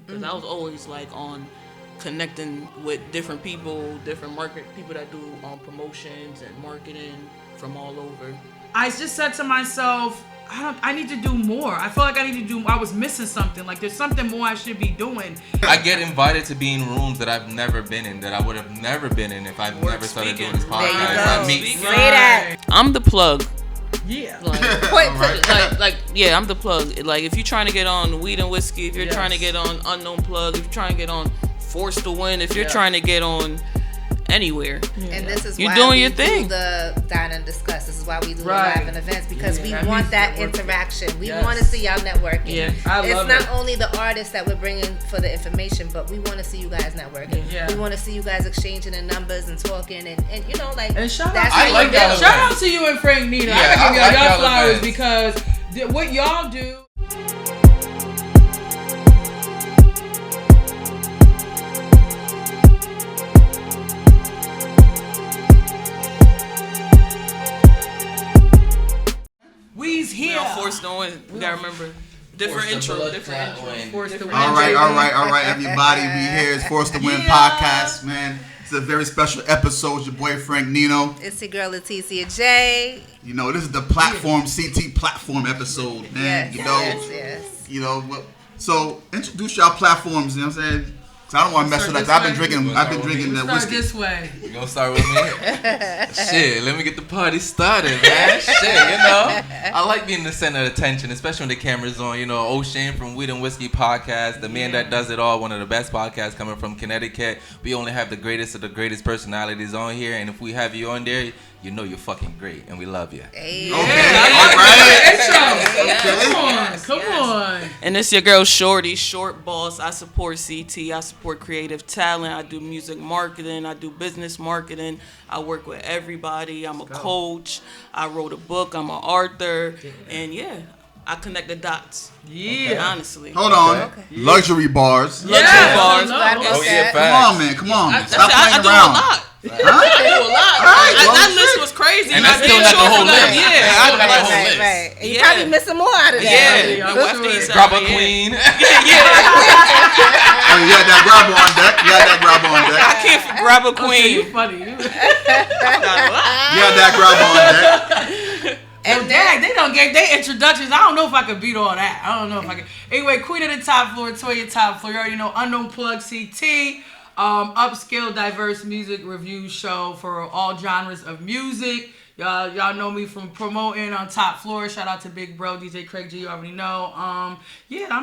because I was always like on connecting with different people, different people that do promotions and marketing from all over. I just said to myself, I need to do more. I feel like I was missing something. Like there's something more I should be doing. I get invited to be in rooms that I've never been in, that I would have never been in if I've never started doing this podcast. Say that. I'm the plug. Yeah. I'm the plug. Like if you're trying to get on Weed and Whiskey, if you're trying to get on Unknown Plug, if you're trying to get on Force to Win, if you're trying to get on anywhere. And this is you're why doing we your do thing. the Dine and Discuss. This is why we do the live and events, because we that want means that networking. interaction. We want to see y'all networking. Yeah, I love it's not only the artists that we're bringing for the information, but we want to see you guys networking. Yeah. We want to see you guys exchanging the numbers and talking and you know, like, And shout that's out, how like you that. build. shout out to you and Frank Nina. Yeah, I gotta give I like y'all y'all flowers events. because what y'all do. We's here. Force to Win. You gotta remember. Different intro. Force to Win. All right, everybody. We here. It's Force to Win podcast, man. It's a very special episode. It's your boy Frank Nino. It's your girl Leticia J. You know, this is the platform CT platform episode, man. Yes. You know, so introduce y'all platforms. You know what I'm saying? Cause I don't want to mess with that. I've been drinking the Start whiskey. this way. You gonna start with me? Shit, let me get the party started, man. Shit, you know. I like being the center of attention, especially when the camera's on. You know, Oshane from Weed and Whiskey podcast, the man that does it all, one of the best podcasts coming from Connecticut. We only have the greatest of the greatest personalities on here, and if we have you on there, you know you're fucking great, and we love you. Hey. Come on. And it's your girl Shorty, Short Boss. I support CT. I support creative talent. I do music marketing. I do business marketing. I work with everybody. I'm a coach. I wrote a book. I'm an author. And I connect the dots. Yeah. Honestly. Hold on. Luxury bars. Luxury bars. Oh yeah, Come facts. on, man. Come on. I Stop playing do around. a lot. Huh? I do a lot. That list was crazy. And that's still not the whole list. Yeah. Still not the whole list. Right. And you probably missing more out of that. Yeah. Grab a queen. Oh, you had that grab on deck. I can't grab a Okay, queen. you funny. You had that grab on deck. And they don't get their introductions. I don't know if I could beat all that. I don't know if I could. Anyway, Queen of the Topfloor, Toya Topfloor. You already know, Unknown Plug CT. Upscale, diverse music review show for all genres of music. Y'all know me from promoting on Topfloor. Shout out to Big Bro, DJ Craig G. You already know. I'm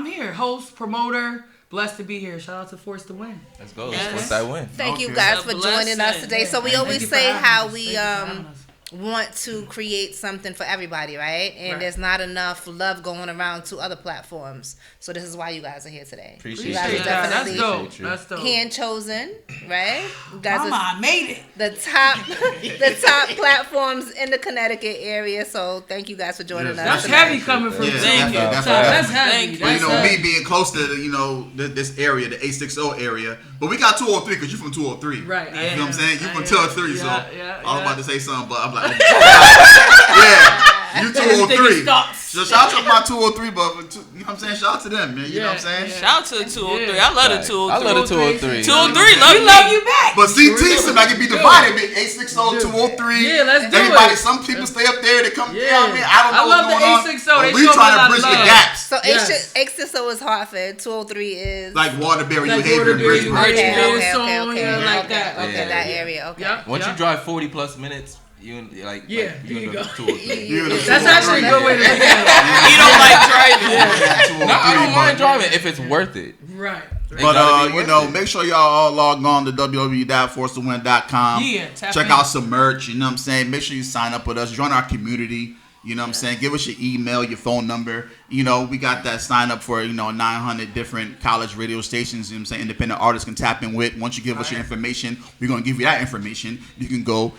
here. Host, promoter. Blessed to be here. Shout out to Force to Win. Let's go. Let's force that win. Thank you Okay. guys It's a for joining us blessing. today. So we Thank always you for say having how us. we Thank you for having us. want to create something for everybody, right? And there's not enough love going around to other platforms. So this is why you guys are here today. Appreciate you guys it. are That's definitely dope. That's dope. hand chosen, right? You guys Mama, are I made it. the top platforms in the Connecticut area. So thank you guys for joining Yes, us. That's heavy coming from Yeah, you. Thank you. That's heavy. Thank you. Well, you know, That's me being close to this area, the 860 area, but we got 203 because you from 203. Right. You know what I'm saying? You from 203, so I was about to say something, but I'm like, you Everything 203. stops. So shout out to my 203, but you know what I'm saying? Shout out to them, man. You know what I'm saying? Shout out to the 203. I love the 203. I love the 203. 203 love We me. love you back. But CT seems like it be divided. 860, 203. Yeah, let's do Everybody, it. some people stay up there. They come. Yeah. You know what I mean? I don't know I love what's the going on. 860. But They we show me a trying lot to of bridge the love. gaps. So Yes. 860 is Hartford, 203 is Like Waterbury, New Like Haven, Waterbury, Bridgeburg. Bridgeburg, Okay. like that. Okay, that area. Okay. Yep. Once you yep. drive 40 plus minutes, you like Yeah, like, there you in the go. 203. You the That's actually a good way to look at You don't like driving. No, I don't mind driving if it's worth it. it. Right. It But gotta be you worth know, it. make sure y'all all log on to www.forcetowin.com. Yeah, tap check in. out some merch. You know what I'm saying? Make sure you sign up with us. Join our community. You know what I'm saying? Give us your email, your phone number. You know, we got that sign up for 900 different college radio stations. You know what I'm saying? Independent artists can tap in with. Once you give us your information, we're gonna give you that information. You can go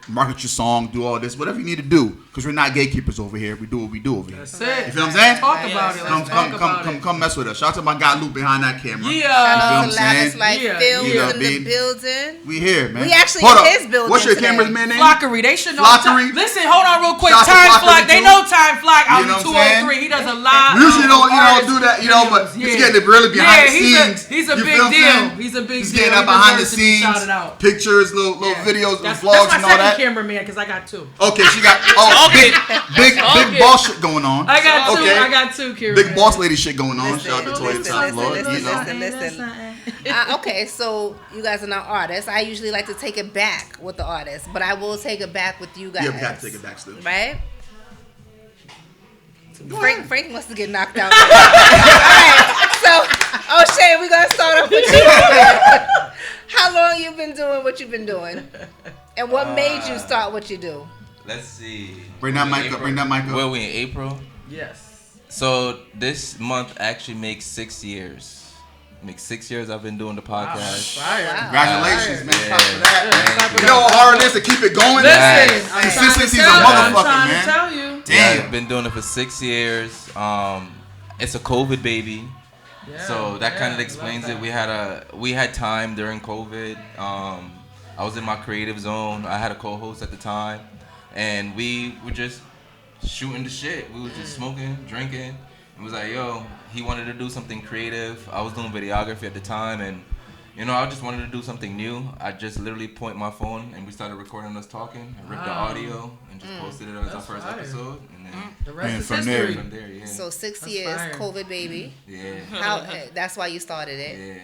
market your song, do all this, whatever you need to do, because we're not gatekeepers over here. We do what we do over here. That's it. You feel what I'm saying? Talk about it. Come mess with us. Shout out to my guy Luke behind that camera. Yeah. You feel what I'm Lavish saying? Life Films You know in the building. We here, man. We actually Hold in up. his building What's your today. camera's man name? Flockery. They should know. Flockery. Listen, hold on real quick. Shout out to Time Flockery, Flock. They too. know Time Flock out You know in what I'm 203. He does a lot. We usually don't do that, but he's getting it really behind the scenes. He's a You big feel what I'm deal. saying? He's a big He's deal. getting that He behind the deserves to be scenes, shouted out. pictures, little videos, That's vlogs, my and all second that. cameraman because I got two. Okay, she got big boss shit going on. I got two. Okay. I got two cameramen. Big boss lady shit going on. Shout out to Toya Topfloor. Listen. Okay, so you guys are not artists. I usually like to take it back with the artists, but I will take it back with you guys. Yeah, we got to take it back still. Right? Frank wants to get knocked out. All right, so Oshane, we're gonna start off with you. How long you been doing what you've been doing, and what made you start what you do? Let's see. Bring that mic up. Well, we in April. Yes. So this month actually makes 6 years. Makes 6 years I've been doing the podcast. Wow. Congratulations, man. Yeah. Stop for that. Thank You know how hard it is to keep it going? Listen, Consistency's a I'm motherfucker, trying man. to tell you. Yeah, Damn. I've been doing it for 6 years. It's a COVID baby. So that kind of explains it. We had time during COVID. I was in my creative zone. I had a co-host at the time, and we were just shooting the shit. We was just smoking, drinking. It was like, yo, he wanted to do something creative. I was doing videography at the time, and I just wanted to do something new. I just literally point my phone, and we started recording us talking. I ripped the audio and just posted it as our first episode, and then The rest is from history. from there, yeah. So 6 That's years, fire. COVID baby. Yeah. That's why you started it. Yeah.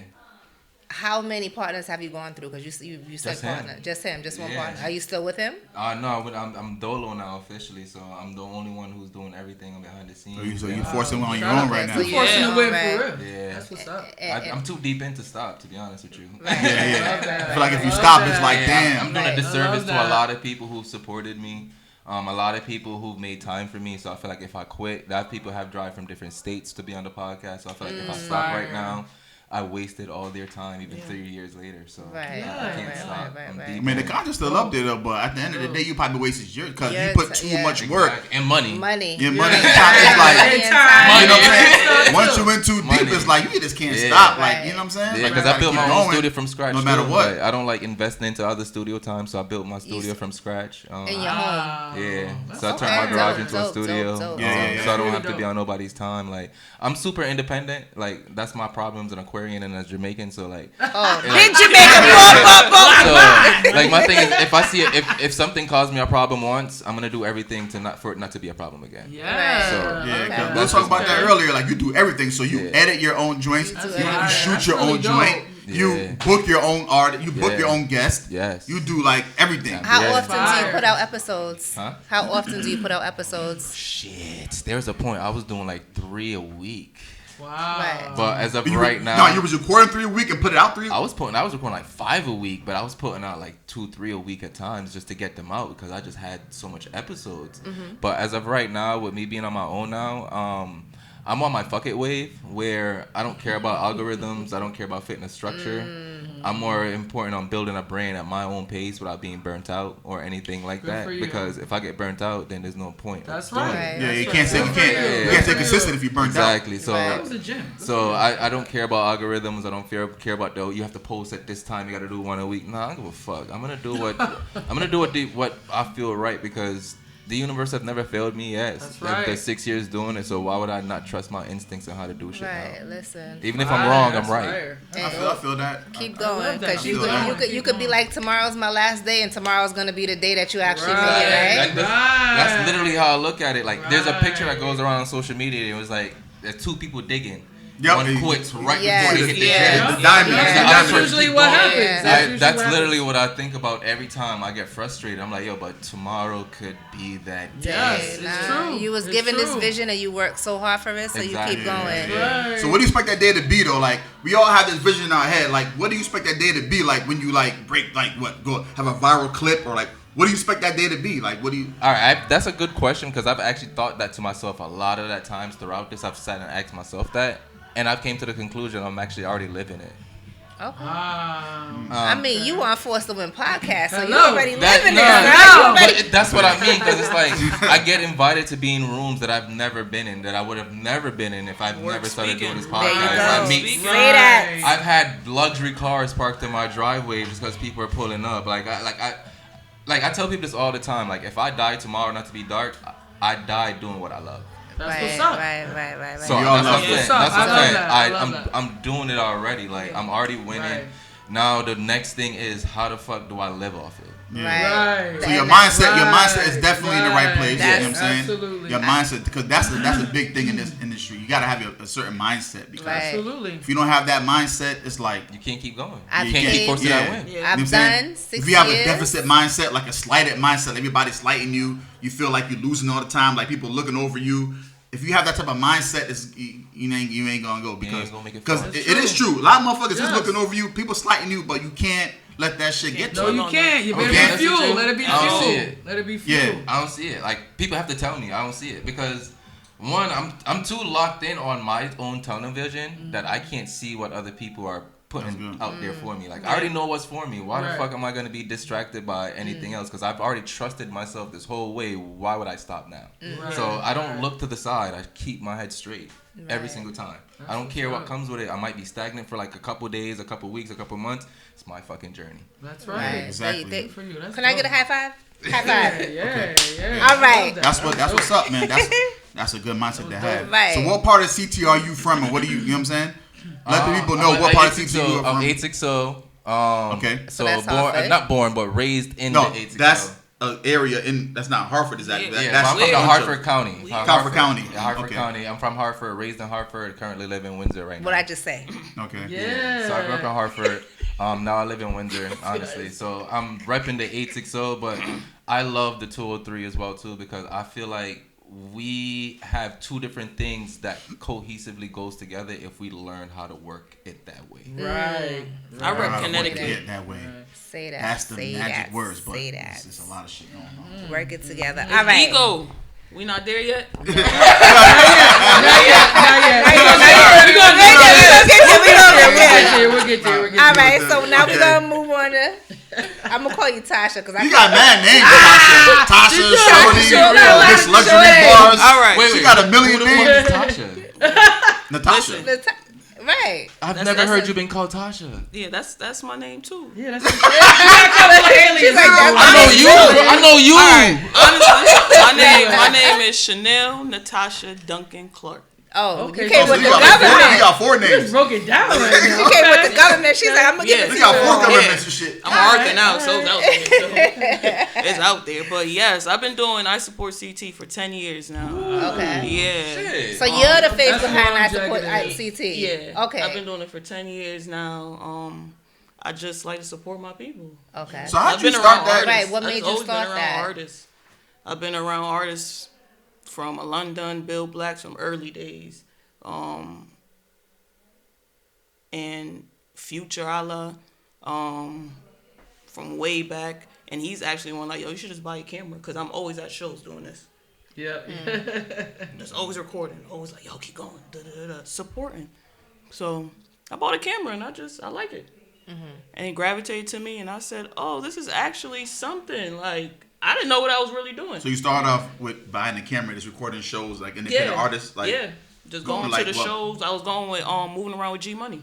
How many partners have you gone through? Because you said Just him. partner, just him, just one Yeah. partner. Are you still with him? No, I'm dolo now officially, so I'm the only one who's doing everything behind the scenes. So you forcing it on your own right now. You forcing the win Right. for real. Yeah. That's what's up. I'm too deep in to stop, to be honest with you. Yeah. I feel like if you stop, it's like, I'm damn. doing a I disservice love to a that. lot of people who've supported me. A lot of people who've made time for me. So I feel like if I quit, that people have drive from different states to be on the podcast. So I feel like if I stop right now, I wasted all their time, even 3 years later. So Right. I can't Right, stop. right, I'm right. deep I mean, the in it. content's still up there, though, but at the end of the day, you probably wasted yours because you Your put ti- too yeah. much work. And money. Money. Your money and time is like, And you time. know what I'm saying? Money. Once you went too deep, Money. it's like, you just can't Yeah. stop. Like, Right. you know what I'm saying? Yeah, Like, because you I built gotta my keep own going, studio from scratch. no matter too. what. Like, I don't like investing into other studio time, so I built my studio from scratch. In your home. Yeah, so I Okay. turned my garage into a Dope, studio, dope. Yeah. so I don't have to Dope. be on nobody's time. Like, I'm super independent. Like, that's my problem as an Aquarian and a Jamaican. So like, Oh, like, big Jamaican. so, like my thing is, if I see it, if something caused me a problem once, I'm gonna do everything for it not to be a problem again. Yeah. So, Yeah, Okay. 'cause we were talking about that earlier. Like, you do everything. So you Yeah. edit your own joints. That's You right. shoot That's your really own dope. joint. Yeah. You book your own art. You book Yeah. your own guest. Yes. You do like everything. How Yeah. often do you put out episodes? Huh? How often do you put out episodes? Shit, there's a point I was doing like 3 a week, Wow. Right. but as of You- right now, No, you was recording 3 a week and put it out 3. I was recording like 5 a week, but I was putting out like 2, 3 a week at times just to get them out because I just had so much episodes. But as of right now, with me being on my own now, I'm on my fuck it wave where I don't care about algorithms. I don't care about fitness structure. I'm more important on building a brand at my own pace without being burnt out or anything like Good that. for you. Because if I get burnt out, then there's no point. That's doing right. it. Yeah, That's you right. can't say you Good for can't. you. You Good can't for stay you. consistent if you burnt out. Exactly. So. Right. That was a gym. So I don't care about algorithms. I don't care about you have to post at this time. You got to do one a week. Nah, I don't give a fuck. I'm gonna do what I feel right because the universe have never failed me yet. That's They're right. 6 years doing it. So why would I not trust my instincts and how to do shit Right. now? Listen. Even if I'm wrong, I'm That's right. fire. I feel that. Keep I love going, that. because Keep you going. could be like, tomorrow's my last day, and tomorrow's gonna be the day that you actually Right. make it, right? That's literally how I look at it. Like, there's a picture that goes around on social media. And it was like, there's 2 people digging. Yep. One quits right Yes. before they hit the Yeah. gym. The diamond. Yeah. The That's diamond. usually what happens. Yeah. That's, That's usually literally what I think about every time I get frustrated. I'm like, yo, but tomorrow could be that day. Yes, Nah, it's true. You was It's given this true. vision and you worked so hard for it, so Exactly. you keep going. Right. So what do you expect that day to be though? Like, we all have this vision in our head. Like, what do you expect that day to be? Like, when you like break, like what, go have a viral clip, or like, what do you expect that day to be? Like, what do you? All right, that's a good question because I've actually thought that to myself a lot of that times throughout this. I've sat and asked myself that, and I've came to the conclusion I'm actually already living it. Okay. I I mean, you on Forced to Win podcast, so you Hello. already That- living no, it. but that's what I mean, because it's like I get invited to be in rooms that I've never been in, that I would have never been in if I've never started doing this podcast. There you go. I meet, Say that. I've had luxury cars parked in my driveway just because people are pulling up. I tell people this all the time. Like, if I die tomorrow, not to be dark, I die doing what I love. That's what's up. Right. So We all that's love what I'm that. saying. I That's what love I'm saying. that. I love that. I'm doing it already. Like, I'm already winning. Right. Now the next thing is, how the fuck do I live off it? Right. Right. So your And mindset is definitely in the right place. That's- You know what I'm saying? Absolutely. Your mindset, because that's a big thing in this industry. You got to have a certain mindset, because Right. Absolutely. if you don't have that mindset, it's like You can't keep going. I You can't keep think- forcing Yeah. that win. Yeah. You know what I'm I've saying? done 6 If you have years. a deficit mindset, like a slighted mindset, everybody's slighting you, you feel like you're losing all the time, like people looking over you. If you have that type of mindset, you ain't gonna go, because gonna make it because far. it is true. A lot of motherfuckers Yes. is looking over you, people slighting you, but you can't let that shit get to No, you. you can't. You better Okay. be fuel. That's Let it be I don't see fuel. it. Let it be fuel. Yeah. I don't see it. Like, people have to tell me I don't see it, because one, I'm too locked in on my own tunnel vision that I can't see what other people are That's putting good. out there for me. Like, I already know what's for me. Why the Right. fuck am I gonna be distracted by anything else? Because I've already trusted myself this whole way. Why would I stop now? Right. So I don't look to the side. I keep my head straight every Right. single time. That's I don't care what's what up. comes with it. I might be stagnant for like a couple days, a couple weeks, a couple months. It's my fucking journey. That's Right. right. Exactly. They- Good for you. That's Can I get a dope. high five? High Yeah, five. yeah. All right. That's what's up, man. That's a good mindset to have. Right. So what part of CT are you from, and what do you know what I'm saying? Let the people know what part of CT you are I'm from. 860. Okay. So that's born, Hartford. not born, but raised in No, the 860. that's an area that's not Hartford, is that? Yeah, that Yeah, that's I'm from a bunch Hartford of- County. Hartford County. Yeah, Hartford Okay. County. I'm from Hartford, raised in Hartford, currently live in Windsor right now. What I just say? Okay. Yeah. So I grew up in Hartford. Now I live in Windsor, honestly. So I'm repping the 860, but I love the 203 as well too, because I feel like we have two different things that cohesively goes together if we learn how to work it that way. Right. I rep Work Connecticut. it that way. Say that. That's the say magic that, words, but say it's that. just a lot of shit going on. Work it together. All right. Ego. We not there yet? Not yet. We'll get there. All right, so now Okay. we're gonna move on to. I'm gonna call you Tasha because I You got mad names, Tasha, Shorty, Shorty. this luxury Shorty. bars. All right. Wait, She wait. got a million Who the fuck names. is Tasha? Natasha. Listen. Right. I've That's- never that's heard a- you been called Tasha. Yeah, that's my name too. Yeah, that's. You gotta call her alias. She's like, that's I know you. I know you. Honestly, my name is Chanel Natasha Duncan Clark. Oh, Okay, you came so with You the got government. four You names. just broke it down right now. You came with the government. She's like, I'm gonna Yeah. give it You to got four you. governments and shit. I'm working out, so it's out there. So it's out there. But yes, I've been doing I Support CT for 10 years now. Okay. Yeah. Shit. So you're the face That's behind I support longevity. CT. Yeah. Okay. I've been doing it for 10 years now. I just like to support my people. Okay. So how'd I've you been start around that? artists. Right, what made I've you always start been around that? artists. I've been around artists from London, Bill Blacks from early days. And Future Allah, from way back. And he's actually one like, yo, you should just buy a camera, because I'm always at shows doing this. Yeah. Just always recording, always like, yo, keep going, supporting. So I bought a camera and I like it. And it gravitated to me, and I said, oh, this is actually something. Like, I didn't know what I was really doing. So you started off with buying the camera, just recording shows, like independent artists, like just going going like to the what? shows. I was going with moving around with G Money.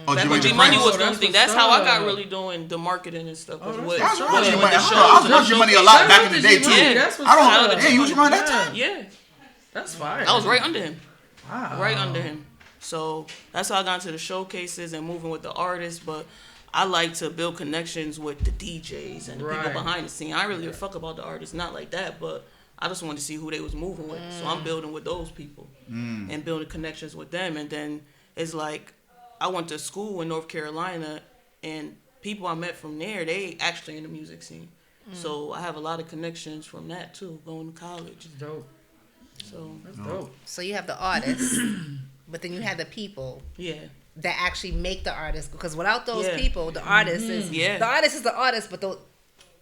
Oh, Back G when Money G Money friends. was Oh, doing that's things. what's That's how I got up. really doing the marketing and stuff. Was that's with, I was with around G the Money. shows. I was around G Money a lot Shout back out in the to day G too. Money. Yeah. That's what's I up. don't. Hey, you was around that time? Yeah, That's fire. I was right under him. Wow. Right under him. So that's how I got into the showcases and moving with the artists. But I like to build connections with the DJs and the Right. people behind the scene. I really give a fuck about the artists, not like that, but I just wanted to see who they was moving with. So I'm building with those people and building connections with them. And then it's like I went to school in North Carolina, and people I met from there, they actually in the music scene. So I have a lot of connections from that too, going to college. Dope. So That's dope. So you have the artists, but then you have the people yeah. that actually make the artist. Because without those Yeah. people, the artist is Yeah. the artist is the artist. But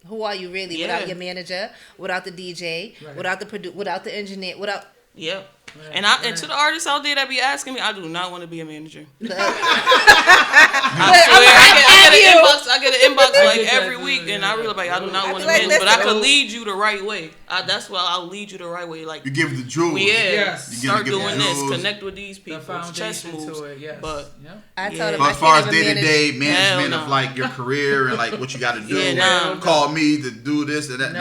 who are you really Yeah. without your manager, without the DJ, Right. without the without the engineer, without Yeah. Right, And to the artists out there that be asking me, I do not want to be a manager. I get an inbox like every week, and I really like I do not want to manage, but I could lead you the right way. That's why I'll lead you the right way. Like you give the jewels. Start doing this. Connect with these people. Chess moves. But I told him. But as far as day-to-day management of like your career and like what you got to do, call me to do this and that.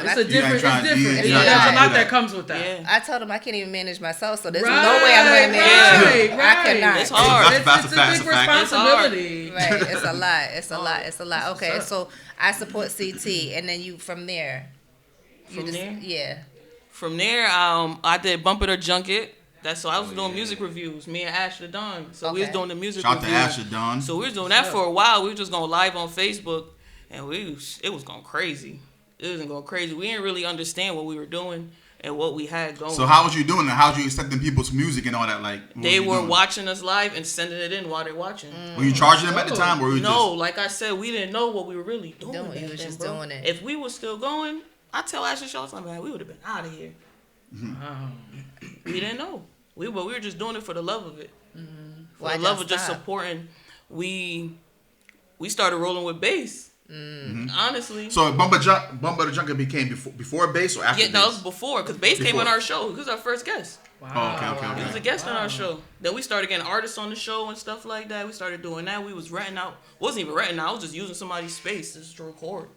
It's a different. There's a lot that comes with that. I told him I can't even manage myself, so there's no way I'm going to manage. I cannot. It's hard. It's a big responsibility. Right. It's a lot. It's a lot. Okay, so I support CT, and then you from there. Yeah. From there, I did Bump It or Junk It. So I was doing music reviews. Me and Ash the Don. So we was doing the music reviews. Shout out to Ash the Don. So we was doing that for a while. We were just going live on Facebook, and it was going crazy. It was going crazy. We didn't really understand what we were doing and what we had going. So how was you doing it? How was you accepting people's music and all that? Like they were watching us live and sending it in while they're watching. Were you charging them at the time, or were you no? Like I said, we didn't know what we were really doing. You was just doing it. If we were still going, I tell Ashley Shaw something, man, we would have been out of here. We didn't know. We were just doing it for the love of it. For the love of just supporting. We started rolling with bass. Honestly. So Bump It or Junk It became before bass or after bass? Yeah, that was before, because bass came on our show. He was our first guest. Wow. Oh, okay. He was a guest on our show. Then we started getting artists on the show and stuff like that. We started doing that. We was renting out. Wasn't even renting out. I was just using somebody's space just to record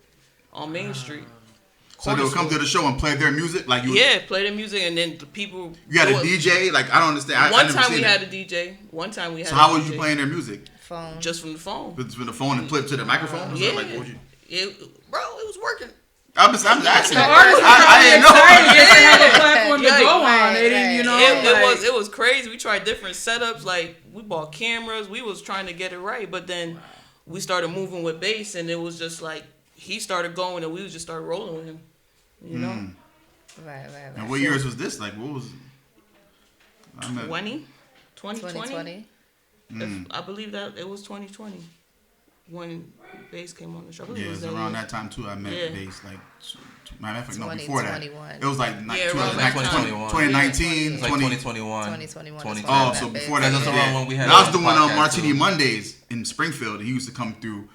on Main Street. So they would come to the show and play their music? Like you play their music, and then the people... You had a DJ? Like, I don't understand. One time we had a DJ. So how was you playing their music? Phone. Just from the phone. From the phone and flip to the microphone? Yeah. Like, it was working. I'm asking. The artists I didn't know. They have a platform to go on. They didn't, It was crazy. We tried different setups. Like, we bought cameras. We was trying to get it right. But then we started moving with bass, and it was just like, he started going, and we just started rolling with him. You know? Right. And what years was this? Like, what was... 2020? I believe that it was 2020 when bass came on the show. Yeah, it was around that time too. I met bass. Like, before that. It was like 2021. 2019. Like 2021. 2021. Oh, so before that, that's around when we had. I was doing Martini Mondays in Springfield, and he used to come through.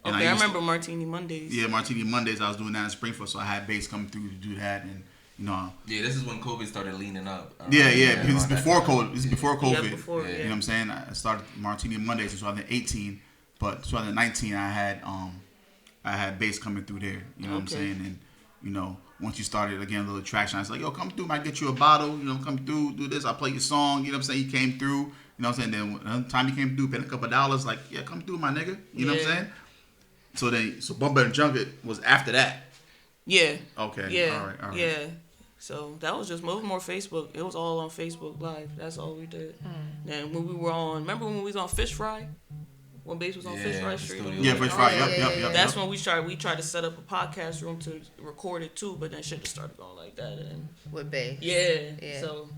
Okay, I remember Martini Mondays. Yeah, Martini Mondays. I was doing that in Springfield, so I had bass come through to do that, and Yeah, this is when COVID started leaning up. Yeah. This is before COVID. This is before COVID. Yeah, before, You know what I'm saying? I started Martini Mondays in 2018, but 2019 I had bass coming through there. You know what I'm saying? And once you started again a little traction, I was like, yo, come through, might get you a bottle. Come through, do this. I'll play your song. You know what I'm saying? He came through. You know what I'm saying? Then another time he came through, paid a couple $, like, yeah, come through, my nigga. You know what I'm saying? So Bump It or Junk It was after that. Yeah. Okay. Yeah. All right. Yeah. So that was just more Facebook. It was all on Facebook Live. That's all we did. And when we were remember when we was on Fish Fry? When bass was on Fish Fry Street? Fish Fry. Yep. That's when we tried to set up a podcast room to record it too, but then shit just started going like that. And with bass. Yeah. So.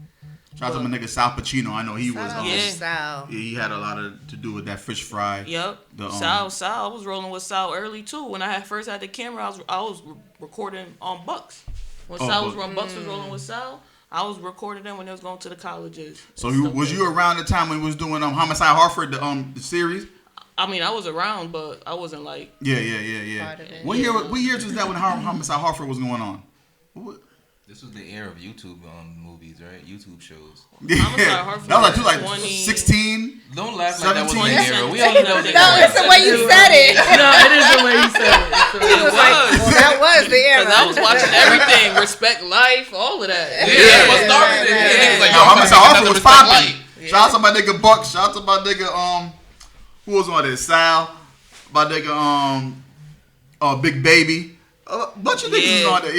Shout out to my nigga Sal Pacino. I know he was. Sal. Yeah, he had a lot to do with that Fish Fry. Yep. Sal. I was rolling with Sal early too. When I first had the camera, I was recording on Bucks. When Bucks was rolling with Sal, I was recording them when they was going to the colleges. So was you around the time when he was doing Homicide Hartford, the series? I mean, I was around, but I wasn't like. Yeah. What years was that when Homicide Hartford was going on? What? This was the era of YouTube movies, right? YouTube shows. Yeah. That was like 16. Don't laugh like that was the era. We all know that. No, it's the way you said it. No, it is the way you said it. It was like, that was the era. Because I was watching everything. Respect Life, all of that. Yeah, what started it? Like, Homicide Hartford was popping. Shout out to my nigga Buck. Shout out to my nigga, who was on there? Sal. My nigga, Big Baby. A bunch of niggas on there.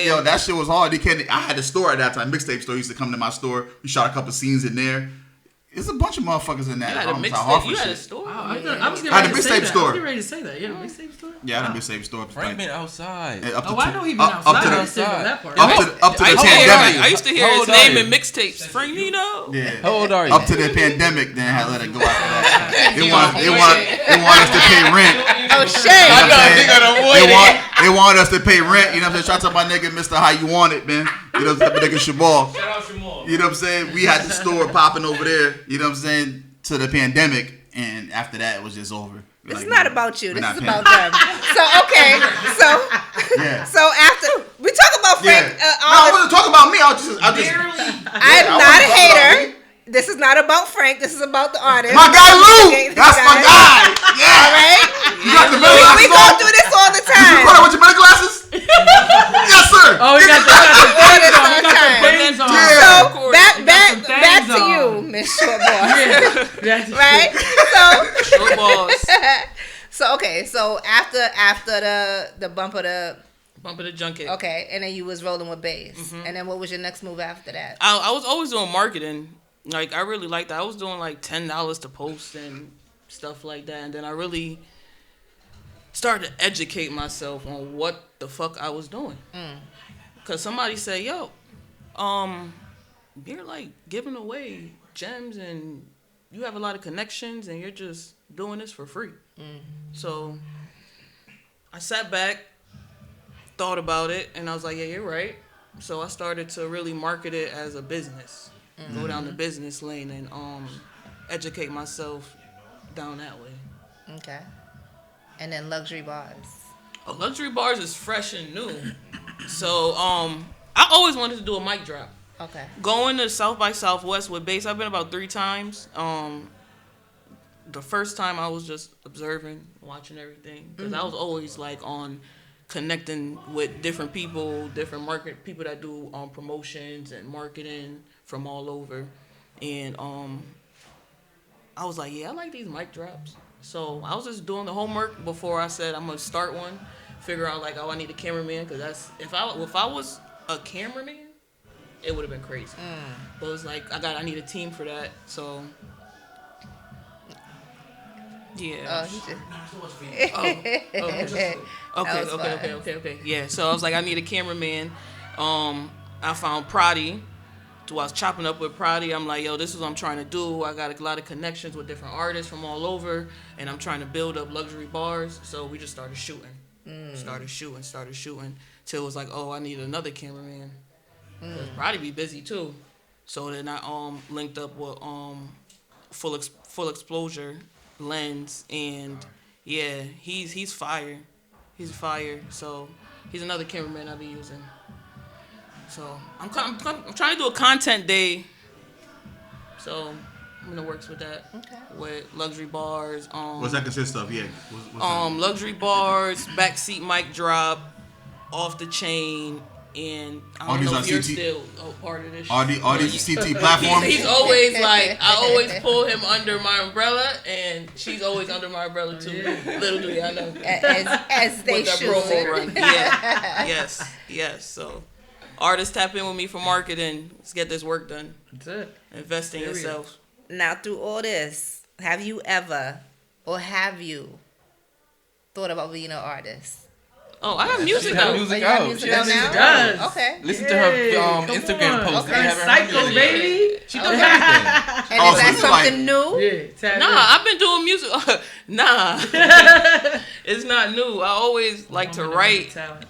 Yo, that shit was hard. I had a store at that time. Mixtape store used to come to my store. We shot a couple scenes in there. There's a bunch of motherfuckers in that. You had a mixtape. You had a store. I was getting ready to say that. I was getting ready to say that. Yeah, mixtape store. Yeah, I had a mixtape store. Frank been outside. I know he been outside. Up to the pandemic. I used to hear his name in mixtapes. Frank Nino. Yeah. How old are you? Up to the pandemic, then I had to let it go after that. They want us to pay rent. Oh shit! They want us to pay rent. You know what I'm saying? Shout out to my nigga, Mr. How You Want It, man. You know what I'm saying? Nigga Shabal. Shout out Shamal. You know what I'm saying? We had the store popping over there. You know what I'm saying? To the pandemic, and after that, it was just over. This Like, is not about you. we're This not is paying. about them. So okay. So Yeah. so after we talk about Frank, No, I wasn't talking about me. Barely. I'm I not a wasn't talking hater. about me. This is not about Frank. This is about the artist. My guy Lou. Okay, That's my guy. guy. All Yeah. right. You got the middle We glasses go on? through this all the Did you put time. on with your middle glasses? Yes, sir. Oh, he got the All this things on. all He the got time. the things on. Yeah. So Of course. back You got back some back things to on. you, Miss Short Boss. That's Right. So Short balls. so okay. So after the bump of the Bump of the junket. okay, and then you was rolling with bass, and then what was your next move after that? I was always doing marketing. Like, I really liked that. I was doing like $10 to post and stuff like that. And then I really started to educate myself on what the fuck I was doing. Because somebody said, yo, you're like giving away gems and you have a lot of connections and you're just doing this for free. So I sat back, thought about it, and I was like, yeah, you're right. So I started to really market it as a business. Go down the business lane and educate myself down that way. Okay. And then luxury bars. Luxury bars is fresh and new. So I always wanted to do a mic drop. Okay. Going to South by Southwest with bass, I've been about 3 times. The first time I was just observing, watching everything. Because I was always like on connecting with different people, different market people that do promotions and marketing from all over. And I was like, yeah, I like these mic drops. So I was just doing the homework before I said I'm gonna start one. Figure out like, oh, I need a cameraman, because that's if I was a cameraman, it would have been crazy. But it's like I need a team for that. So yeah. Okay. Yeah. So I was like, I need a cameraman. I found Prodi. So I was chopping up with Prodi. I'm like, yo, this is what I'm trying to do. I got a lot of connections with different artists from all over, and I'm trying to build up luxury bars. So we just started shooting. Started shooting. Till it was like, oh, I need another cameraman. Cause Prodi be busy too. So then I linked up with full exposure lens, and yeah, he's fire. He's fire. So he's another cameraman I'll be using. So I'm trying to do a content day. So I'm in the works with that. Okay. With luxury bars. What's that consist of? Yeah. What's that? Luxury bars, backseat mic drop, off the chain, and I All don't these know are if you're CT? still a part of this. All these CT platforms. He's always like, I always pull him under my umbrella, and she's always under my umbrella too. Little do y'all know. As they With that should. promo run. Yeah. Yes. So artists tap in with me for marketing. Let's get this work done. That's it. Invest in Period. yourself. Now, through all this, have you ever, or have you, thought about being an artist? Oh, I have music She have out. music Oh, you have out. music She has out music now? out. Okay. Listen to her Come Instagram on. post. Okay. They have her Psycho, music. baby. She does everything. And Oh, is so that you something new? Yeah, tap Nah, in. I've been doing music. Nah, it's not new. I always like to write. Talent.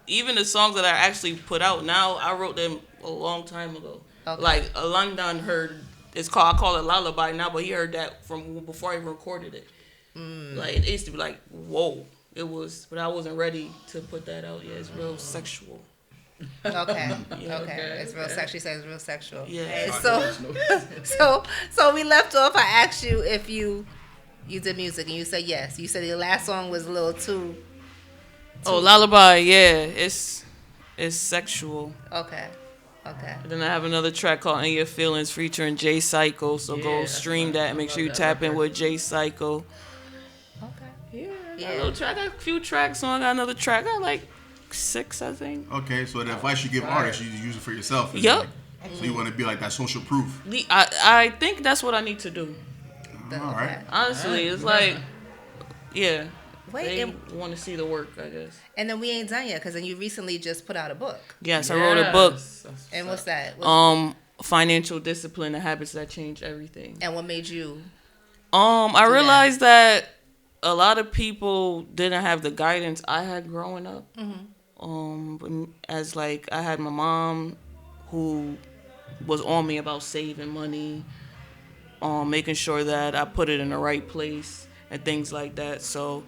Even the songs that I actually put out now, I wrote them a long time ago. Okay. Like London heard, I call it Lullaby now, but he heard that from before I even recorded it. Like it used to be like, whoa, it was, but I wasn't ready to put that out yet. It's real sexual. Okay. Yeah. Okay. It's real sexual. She says it's real sexual. Yeah. And so we left off. I asked you if you did music, and you said yes. You said your last song was a little too. Oh, Lullaby, yeah, it's sexual. Okay. Okay. And then I have another track called In Your Feelings featuring J Psycho. So Yeah, go that's stream right. that I and make love sure you that tap in record. with J Psycho. Okay. Yeah, I got Yeah. a little track. I got a few tracks on. I got another track. I got like 6, I think. Okay, so the advice you give artists, you use it for yourself. Yup. So you want to be like that social proof. I think that's what I need to do. All right. Honestly, it's like, yeah. Wait, They and, want to see the work, I guess. and then we ain't done yet, because then you recently just put out a book. Yes, I wrote a book. And what's that? Financial Discipline, the Habits That Change Everything. And what made you? I realized that a lot of people didn't have the guidance I had growing up. As like I had my mom who was on me about saving money, making sure that I put it in the right place and things like that. So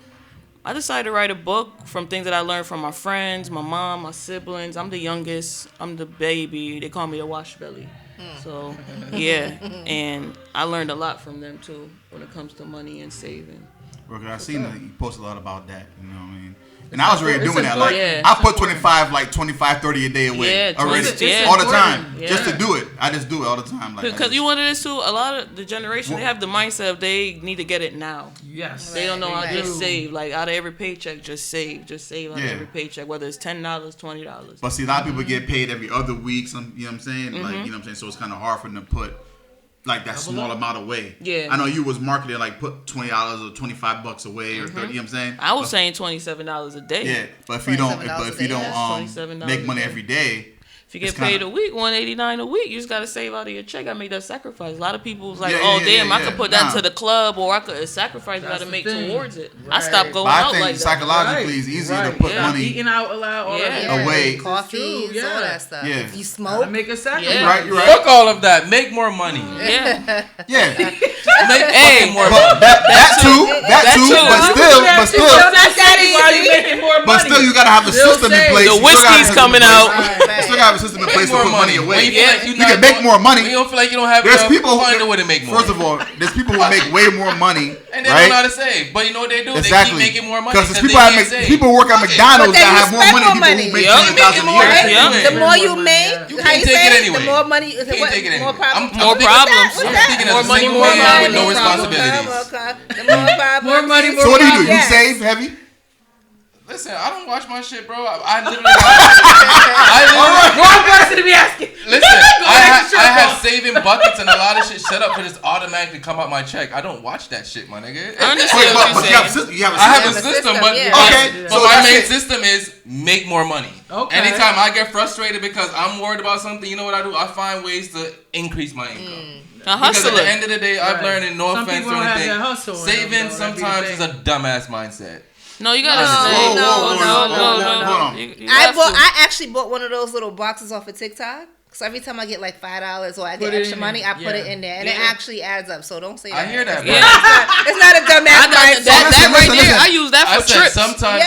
I decided to write a book from things that I learned from my friends, my mom, my siblings. I'm the youngest. I'm the baby. They call me the wash belly. So, yeah. And I learned a lot from them, too, when it comes to money and saving. Because I seen that you post a lot about that, you know what I mean? And I was already doing that. Like, yeah, I put 25, 30 a day away already, all the time, just to do it. I just do it all the time. Like, because you wanted this too. A lot of the generation, they have the mindset of they need to get it now. Yes. They don't know how to just save. Like, out of every paycheck, just save out of every paycheck, whether it's $10, $20. But see, a lot of people get paid every other week. Some, you know what I'm saying? Like, you know what I'm saying? So it's kind of hard for them to put like that small amount away. Yeah. I know you was marketing like put $20 or $25 away or 30. You know what I'm saying? I was saying $27 a day. Yeah, but if you don't, $27 make money a day. every day. If you get paid a week, $189 a week, you just gotta save out of your check. I made that sacrifice. A lot of people was like, I could put that to the club, or I could sacrifice. Got to make towards it. Right. I stopped going out like that. Psychologically, it's easier to put money eating out aloud, away, coffees, all that stuff. Yeah. If you smoke, make a sacrifice. You're right. Fuck all of that. Make more money. Yeah. Make more money. That too. But still, you gotta have a system in place. The whiskey's coming out. You still gotta have a system in place to put money away. You can make more money. You don't feel like you don't have enough. Find a way to make more. First of all, there's people who make way more money, and they don't know how to save. But you know what they do? Exactly. They keep making more money because people work at McDonald's that have more money. People who make $20,000 a year. The more you make, how you say it? The more money. More problems. More problems. More money, more money with no responsibilities. More money, more. So what do? You save heavy? Listen, I don't watch my shit, bro. I literally. Wrong person to be asking. Listen, I have saving buckets and a lot of shit set up for just automatically come out my check. I don't watch that shit, my nigga. I understand what you're saying. I have a system, but my main system is make more money. Okay. Anytime I get frustrated because I'm worried about something, you know what I do? I find ways to increase my income. Because at the end of the day, I've learned, in no offense or anything, saving sometimes is a dumbass mindset. No, you gotta say no. I actually bought one of those little boxes off of TikTok. So every time I get like $5 or I get extra money, I put it in there, and it actually adds up. So don't say that. I hear that. It's not a dumbass mindset. That right there, I use that for trips. Sometimes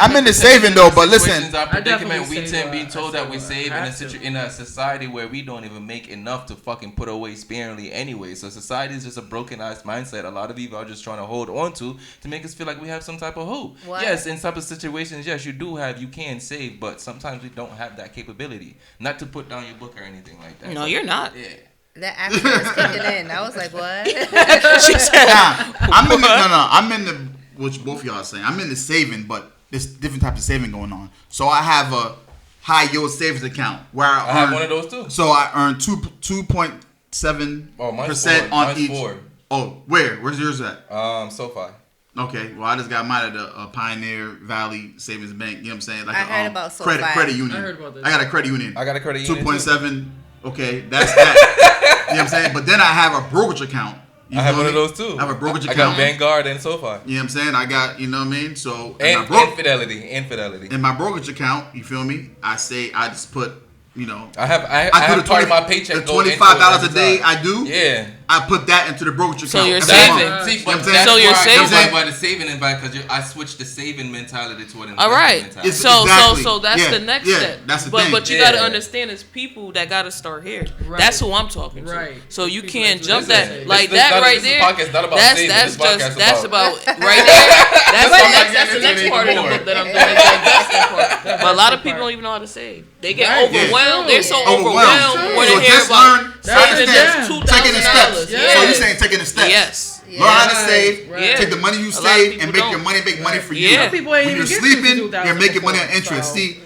I'm in the saving though, but listen. Our predicament, we tend being told that we save in a society where we don't even make enough to fucking put away sparingly anyway. So society is just a broken ass mindset. A lot of people are just trying to hold on to make us feel like we have some type of hope. What? Yes, in some situations, yes, you can save, but sometimes we don't have that capability. Not to put down your book or anything like that. No, you're not. Yeah. That actually was kicking in. I was like, what? She said, I'm in the, which both of y'all are saying, I'm in the saving, but there's different types of saving going on. So I have a high yield savings account where I have one of those too. So I earn 2.7% on each. 4. Oh, where's yours at? SoFi. Okay, well, I just got mine at a Pioneer Valley Savings Bank. You know what I'm saying? Like I heard about SoFi. Credit union. I heard about this. I got a credit union. 2.7. Okay, that's that. You know what I'm saying? But then I have a brokerage account. I have one of those too. I have a brokerage account. I got Vanguard and SoFi. You know what I'm saying? I got, you know what I mean? So and Fidelity. In my brokerage account, you feel me? I just put, you know, I have part of my paycheck. The $25 a day I do. Yeah. I put that into the brokerage account. So you're saving. So you're saving. By the saving because I switched the saving mentality to an investment mentality. So that's the next step. That's the thing. But you got to understand, it's people that got to start here. Right. That's who I'm talking to. Right. So you can't jump that like that right there. That's about right there. That's the next part of the book that I'm doing. The investing part. But a lot of people don't even know how to save. They get overwhelmed. They're so overwhelmed when they hear about saving $2,000. So you're saying taking a step? Yes. Learn how to save. Take the money you save and make your money make money for you. Some people ain't when you're sleeping, you're making money on interest. See,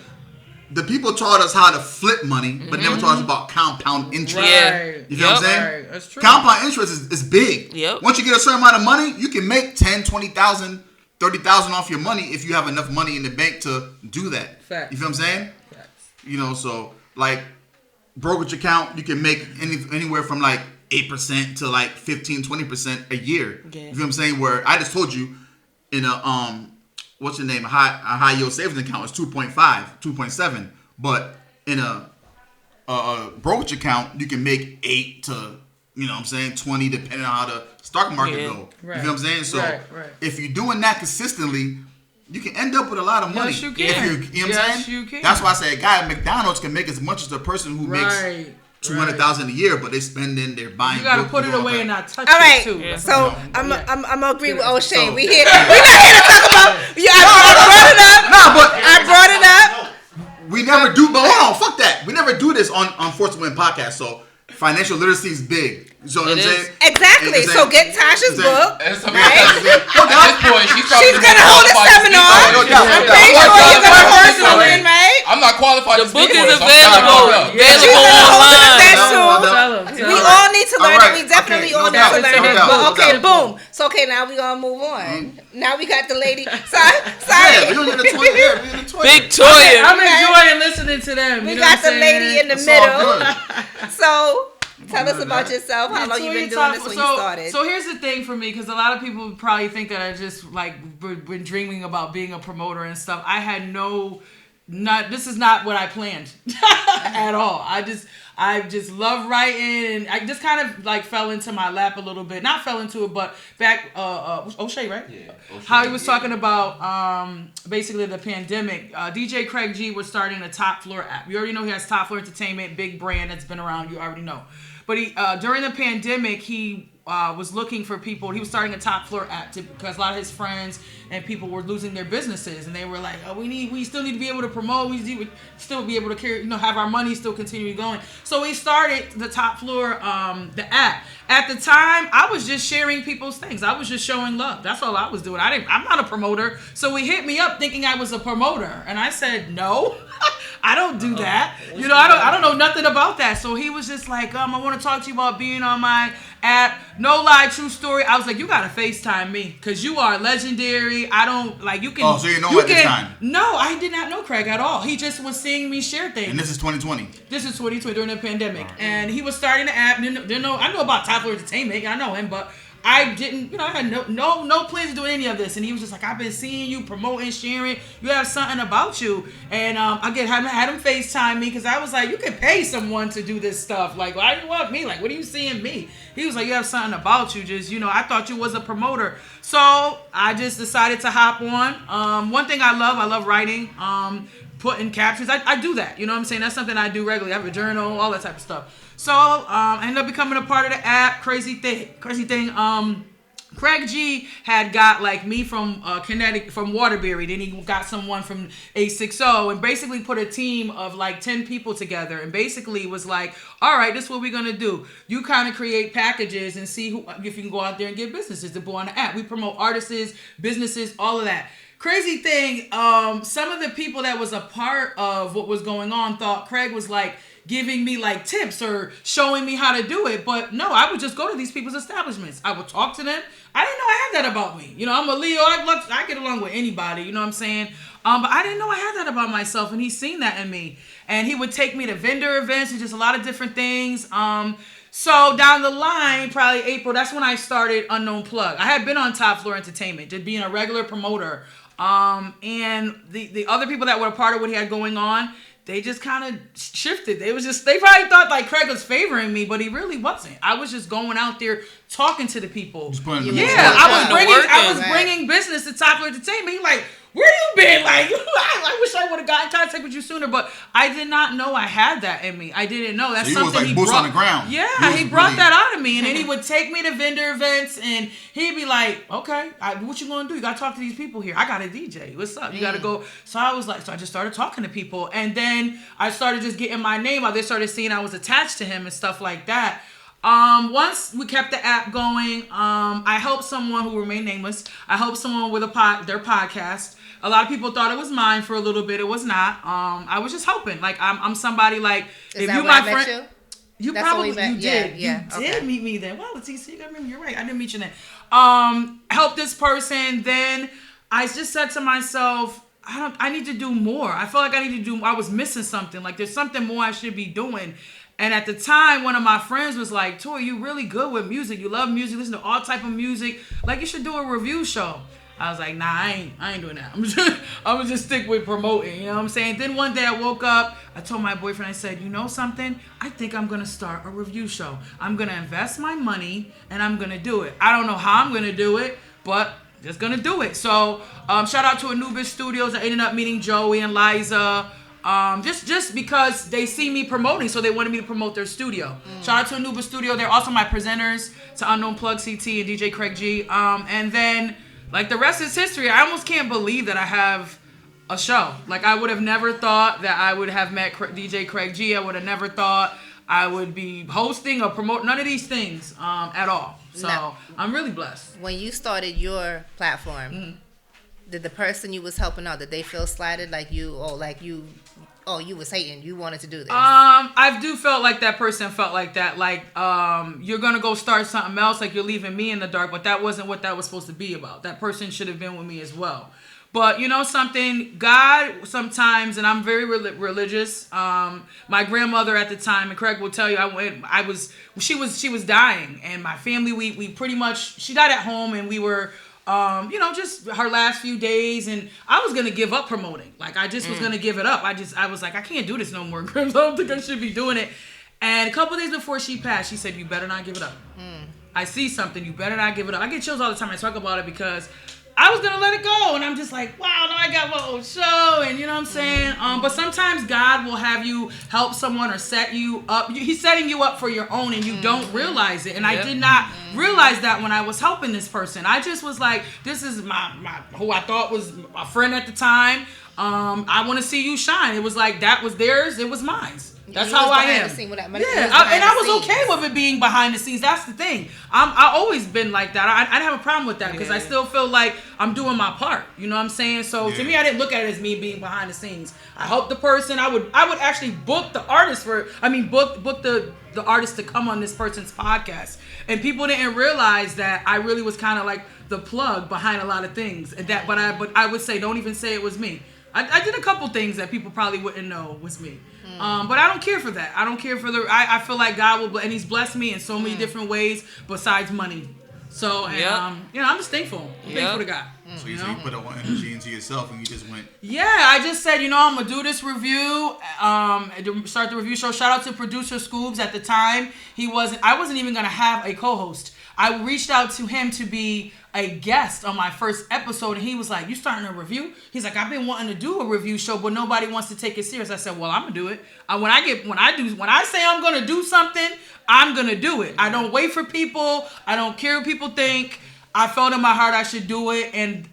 the people taught us how to flip money, but never taught us about compound interest. Yeah. You know what I'm saying? Right. That's true. Compound interest is big. Yep. Once you get a certain amount of money, you can make 10, 20,000, 30,000 off your money if you have enough money in the bank to do that. Facts. You feel what I'm saying? Facts. You know, so like brokerage account, you can make anywhere from like 8% to like 15, 20% a year. Yeah. You feel what I'm saying? Where I just told you in a what's your name? A high yield savings account is 2.5, 2.7. But in a brokerage account, you can make 8 to 20, depending on how the stock market go. Right. You know what I'm saying? So right. if you're doing that consistently, you can end up with a lot of money. Yes, you can. You know what I'm saying? You can. That's why I say a guy at McDonald's can make as much as the person who makes $200,000 a year, but they spending, they're buying. You gotta put it away and not touch all right, it too. Yeah. So I'm gonna agree with Oshane. We're not here to talk about. I brought it up. We never do, but hold on, fuck that. We never do this on Force to Win podcast. So financial literacy is big. You know what I'm saying? Exactly. So get Tasha's book. At this point, she's gonna hold a seminar. I'm pretty sure you're gonna hold something, right? I'm not qualified. The book is available. Available online. We all need to learn it. We definitely all need to learn it. But okay, boom. So okay, now we gonna move on. Now we got the lady. Sorry. Big Toya. I'm enjoying listening to them. We got the lady in the middle. So. Tell us about yourself. How long you been doing this when you started? So here's the thing for me, because a lot of people probably think that I just been dreaming about being a promoter and stuff. I had this is not what I planned at all. I just love writing, and I just kind of fell into my lap a little bit. Not fell into it, but back Oshane, right? Yeah. Oshane, how he was talking about basically the pandemic. DJ Craig G was starting a Topfloor app. You already know he has Topfloor Entertainment, big brand that's been around. You already know. But he during the pandemic, he was looking for people. He was starting a Topfloor app because a lot of his friends and people were losing their businesses, and they were like, "Oh, we still need to be able to promote. We need to still be able to carry, have our money still continue going." So he started the Topfloor, the app. At the time, I was just sharing people's things. I was just showing love. That's all I was doing. I'm not a promoter. So he hit me up thinking I was a promoter, and I said no. I don't do that. I don't know nothing about that. So he was just like, I want to talk to you about being on my app. No lie, true story. I was like, you gotta FaceTime me because you are legendary. I don't you can. Oh, so you know at this time? No, I did not know Craig at all. He just was seeing me share things. And this is 2020. This is 2020 during the pandemic, and he was starting the app. I know about Topfloor Entertainment. I know him, but I didn't, I had no plans to do any of this. And he was just like, I've been seeing you promoting, sharing. You have something about you. And I had him FaceTime me because I was like, you can pay someone to do this stuff. Like, why do you want me? Like, what are you seeing me? He was like, you have something about you. Just, I thought you was a promoter. So I just decided to hop on. One thing I love writing, putting captions. I do that. You know what I'm saying? That's something I do regularly. I have a journal, all that type of stuff. So I ended up becoming a part of the app. Crazy thing. Craig G had got me from Connecticut, from Waterbury. Then he got someone from 860 and basically put a team of 10 people together and basically was like, all right, this is what we're going to do. You kind of create packages and see if you can go out there and get businesses to go on the app. We promote artists, businesses, all of that. Crazy thing, some of the people that was a part of what was going on thought Craig was giving me tips or showing me how to do it. But no, I would just go to these people's establishments. I would talk to them. I didn't know I had that about me. I'm a Leo. I get along with anybody. You know what I'm saying? But I didn't know I had that about myself. And he's seen that in me. And he would take me to vendor events and just a lot of different things. So down the line, probably April, that's when I started Unknown Plug. I had been on Topfloor Entertainment, just being a regular promoter. And the other people that were a part of what he had going on, they just kind of shifted. They probably thought Craig was favoring me, but he really wasn't. I was just going out there talking to the people. I was bringing business to Topfloor Entertainment. He where you been? I wish I would have got in contact with you sooner, but I did not know I had that in me. I didn't know. That's so something he boots on the ground. Yeah, he brought that out of me, and then he would take me to vendor events, and he'd be like, "Okay, what you gonna do? You gotta talk to these people here. I got a DJ. What's up? You gotta go." So I was so I just started talking to people, and then I started just getting my name out. They started seeing I was attached to him and stuff like that. Once we kept the app going, I helped someone who remained nameless. I helped someone with their podcast. A lot of people thought it was mine for a little bit. It was not. I was just helping. I'm somebody if you my friend. You probably did. Yeah. You did meet me then. Wow, Leticia, you're right. I didn't meet you then. Help this person. Then I just said to myself, I need to do more. I felt like I was missing something. There's something more I should be doing. And at the time, one of my friends was like, Toya, you really good with music. You love music, listen to all type of music. You should do a review show. I was like, nah, I ain't doing that. I'm gonna just stick with promoting, you know what I'm saying? Then one day I woke up, I told my boyfriend, I said, you know something? I think I'm gonna start a review show. I'm gonna invest my money and I'm gonna do it. I don't know how I'm gonna do it, but just gonna do it. So shout out to Anubis Studios. I ended up meeting Joey and Liza. Just because they see me promoting, so they wanted me to promote their studio. Shout out to Anubis Studio. They're also my presenters, to Unknown Plug CT and DJ Craig G. And then, like, the rest is history. I almost can't believe that I have a show. Like, I would have never thought that I would have met DJ Craig G. I would have never thought I would be hosting or promoting none of these things at all. So no. I'm really blessed. When you started your platform, did the person you was helping out, did they feel slighted, like you was hating, you wanted to do this? I do felt like that person felt like that, like you're gonna go start something else, like you're leaving me in the dark, but that wasn't what that was supposed to be about. That person should have been with me as well. But you know something, God sometimes, and I'm very religious. My grandmother at the time, and Craig will tell you, she was dying, and my family, we pretty much, she died at home, and we were, just her last few days, and I was gonna give up promoting. Like I just was gonna give it up. I was like, I can't do this no more, Grims. I don't think I should be doing it. And a couple days before she passed, she said, "You better not give it up. I see something. You better not give it up." I get chills all the time when I talk about it because I was gonna let it go, and I'm just like, wow, now I got my own show, and you know what I'm saying? But sometimes God will have you help someone or set you up. He's setting you up for your own, and you don't realize it. And I did not realize that when I was helping this person. I just was like, this is my who I thought was my friend at the time. I want to see you shine. It was like that was theirs, it was mine. That's how I am. I was okay with it being behind the scenes. That's the thing. I always been like that. I didn't have a problem with that because I still feel like I'm doing my part. You know what I'm saying? So to me, I didn't look at it as me being behind the scenes. I helped the person. I would actually book the artist book the artist to come on this person's podcast. And people didn't realize that I really was kind of like the plug behind a lot of things. But I would say, don't even say it was me. I did a couple things that people probably wouldn't know was me. But I don't care for that. I don't care for I feel like God will, and He's blessed me in so many different ways besides money. So, I'm just thankful. I'm thankful to God. So you put all energy into yourself and you just went. Yeah, I just said, I'm going to do this review, start the review show. Shout out to producer Scoobs at the time. I wasn't even going to have a co-host. I reached out to him to be a guest on my first episode, and he was like, "You starting a review?" He's like, "I've been wanting to do a review show, but nobody wants to take it serious." I said, "Well, I'm gonna do it. When I say I'm gonna do something, I'm gonna do it. I don't wait for people. I don't care what people think. I felt in my heart I should do it, and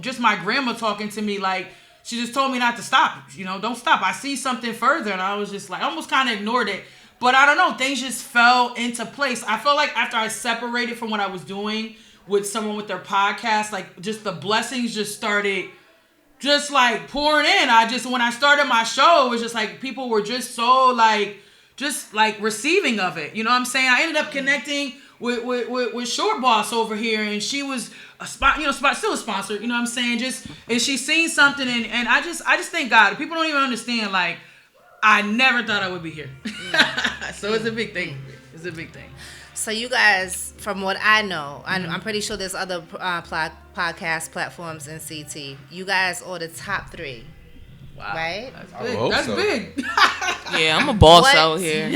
just my grandma talking to me, like she just told me not to stop. Don't stop. I see something further, and I was just like, almost kind of ignored it. But I don't know, things just fell into place. I felt like after I separated from what I was doing with someone with their podcast, like just the blessings just started just like pouring in. When I started my show, it was just like people were just so just receiving of it. You know what I'm saying? I ended up connecting with Short Boss over here, and she was still a sponsor. You know what I'm saying? And she seen something, and I just thank God. People don't even understand. Like, I never thought I would be here. So it's a big thing. It's a big thing. So you guys, from what I know, I'm pretty sure there's other podcast platforms in CT. You guys are the top 3. Wow. Right? That's big. Yeah, I'm a boss out here.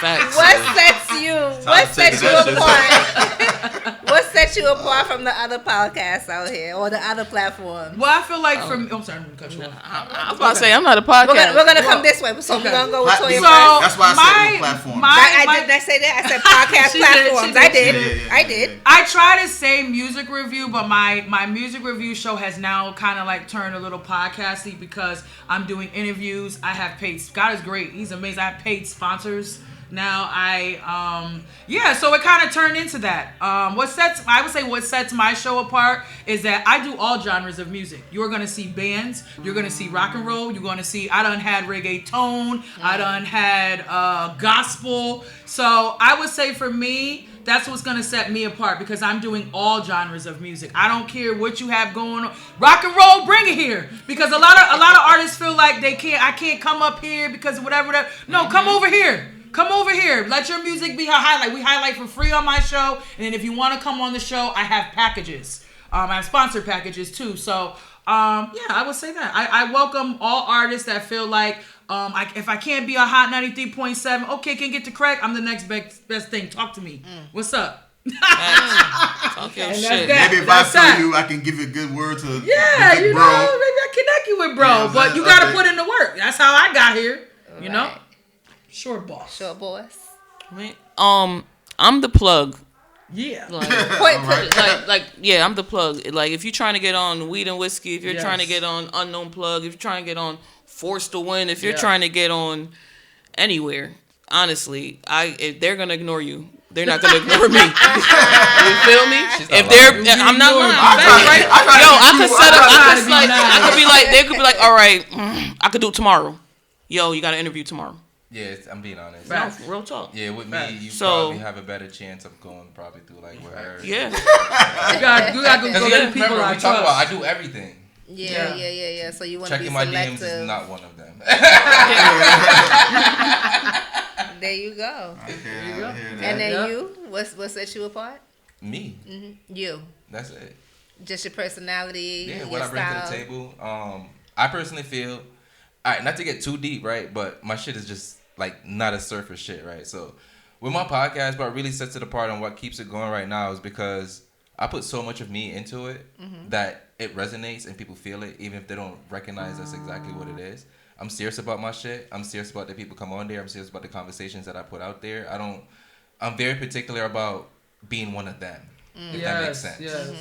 What sets you apart? What sets you apart from the other podcasts out here or the other platforms? Well, I feel like I'm sorry, I'm gonna cut you off. I was about to say I'm not a podcast. We're gonna come this way, so we're gonna go with Toya first. That's why I said platform. Did I say that? I said podcast platforms. I did. I try to say music review, but my music review show has now kind of like turned a little podcasty because I'm doing interviews. I have paid. God is great. He's amazing. I have paid sponsors. Now so it kind of turned into that. What sets my show apart is that I do all genres of music. You're gonna see bands, you're gonna see rock and roll, you're gonna see, I done had reggaeton, I done had gospel. So I would say for me, that's what's gonna set me apart because I'm doing all genres of music. I don't care what you have going on. Rock and roll, bring it here. Because a lot of artists feel like I can't come up here because whatever. No, come over here. come over here. Let your music be a highlight. We highlight for free on my show. And then if you want to come on the show, I have packages. I have sponsored packages too. So, I would say that. I welcome all artists that feel like if I can't be a hot 93.7, okay, can get to crack. I'm the next best thing. Talk to me. What's up? Okay, shit. Maybe if I feel you, I can give you a good word to maybe I connect you with bro. Yeah, but you gotta put in the work. That's how I got here. You know? Short boss. Short boss. I'm the plug. Yeah. Like, Right. I'm the plug. Like, if you're trying to get on Weed and Whiskey, if you're trying to get on Unknown Plug, if you're trying to get on Forced to Win, if you're trying to get on anywhere, honestly, if they're gonna ignore you, they're not gonna ignore me. You feel me? I'm not lying. Right? I could be like, they could be like, all right, I could do it tomorrow. Yo, you got an interview tomorrow. Yeah, I'm being honest. No, real talk. Yeah, with me, you probably have a better chance of going probably through like where her. Yeah. You got to go to people I trust. I do everything. Yeah. So you want to be checking my selective. DMs is not one of them. There you go. And then you, what sets you apart? Me. Mm-hmm. You. That's it. Just your personality. Yeah, your what I bring style. to the table. I personally feel, not to get too deep, right? But my shit is just like not a surface shit, right? So with my podcast, what really sets it apart and what keeps it going right now is because I put so much of me into it that it resonates and people feel it, even if they don't recognize that's exactly what it is. I'm serious about my shit. I'm serious about the people come on there. I'm serious about the conversations that I put out there. I'm very particular about being one of them. If that makes sense. Yes.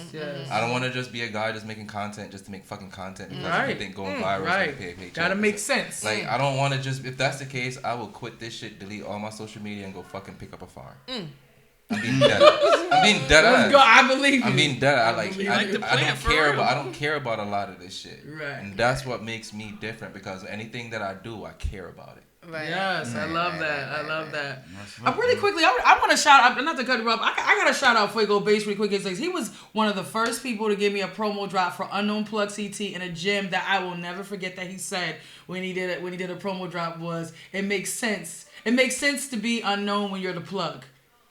I don't want to just be a guy just making content just to make fucking content because you think going viral is going to pay a paycheck. Gotta make sense. Like, I don't want to just, if that's the case, I will quit this shit, delete all my social media and go fucking pick up a farm. I'm being dead ass. I'm being dead ass. Go, I believe you. I'm being dead ass. I don't real. care about a lot of this shit. Right. And that's what makes me different because anything that I do, I care about it. Right. Yes, I love that. I love that. Really quickly, I want to shout out, not to cut you up, I got to shout out Fuego Bass really quick. He was one of the first people to give me a promo drop for Unknown Plug CT in a gym that I will never forget that he said when he did a promo drop was, it makes sense. It makes sense to be unknown when you're the plug.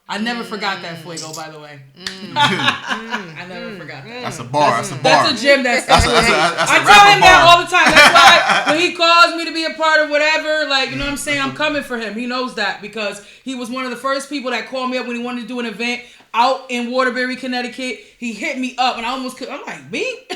I never forgot that, Fuego, by the way. I never forgot that. That's a bar. That's a gym that's I tell him that all the time. That's why when he calls me to be a part of whatever, like, you know what I'm saying, I'm coming for him. He knows that because he was one of the first people that called me up when he wanted to do an event out in Waterbury, Connecticut. He hit me up and I'm like, me?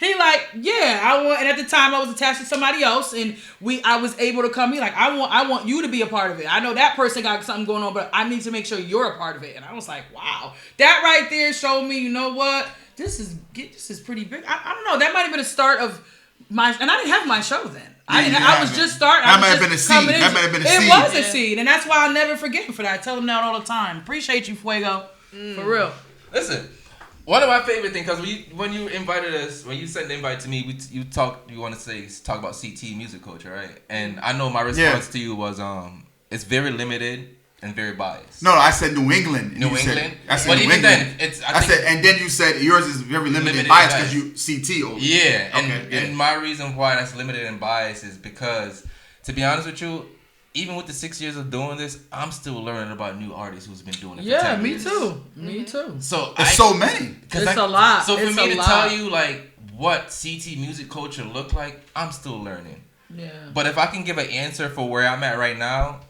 He like, yeah, I want, and at the time I was attached to somebody else, and I was able to come. He like, I want you to be a part of it. I know that person got something going on, but I need to make sure you're a part of it. And I was like, wow, that right there showed me, you know what, this is pretty big. I don't know, that might have been a start of my, and I didn't have my show then. I was just starting. That might have been a seed. It was a seed, and that's why I'll never forget him for that. I tell him that all the time. Appreciate you, Fuego, for real. Listen. One of my favorite things, because when you invited us, when you sent the invite to me, you talk about CT music culture, right? And I know my response to you was, it's very limited and very biased. No, I said New England. New England? I said New England. And then you said yours is very limited and biased because you CT over. Yeah, and my reason why that's limited and biased is because, to be honest with you, even with the 6 years of doing this, I'm still learning about new artists who's been doing it for 10 years. Me too. So it's so many. It's a lot. So for me to tell you like what CT music culture looked like, I'm still learning. Yeah. But if I can give an answer for where I'm at right now,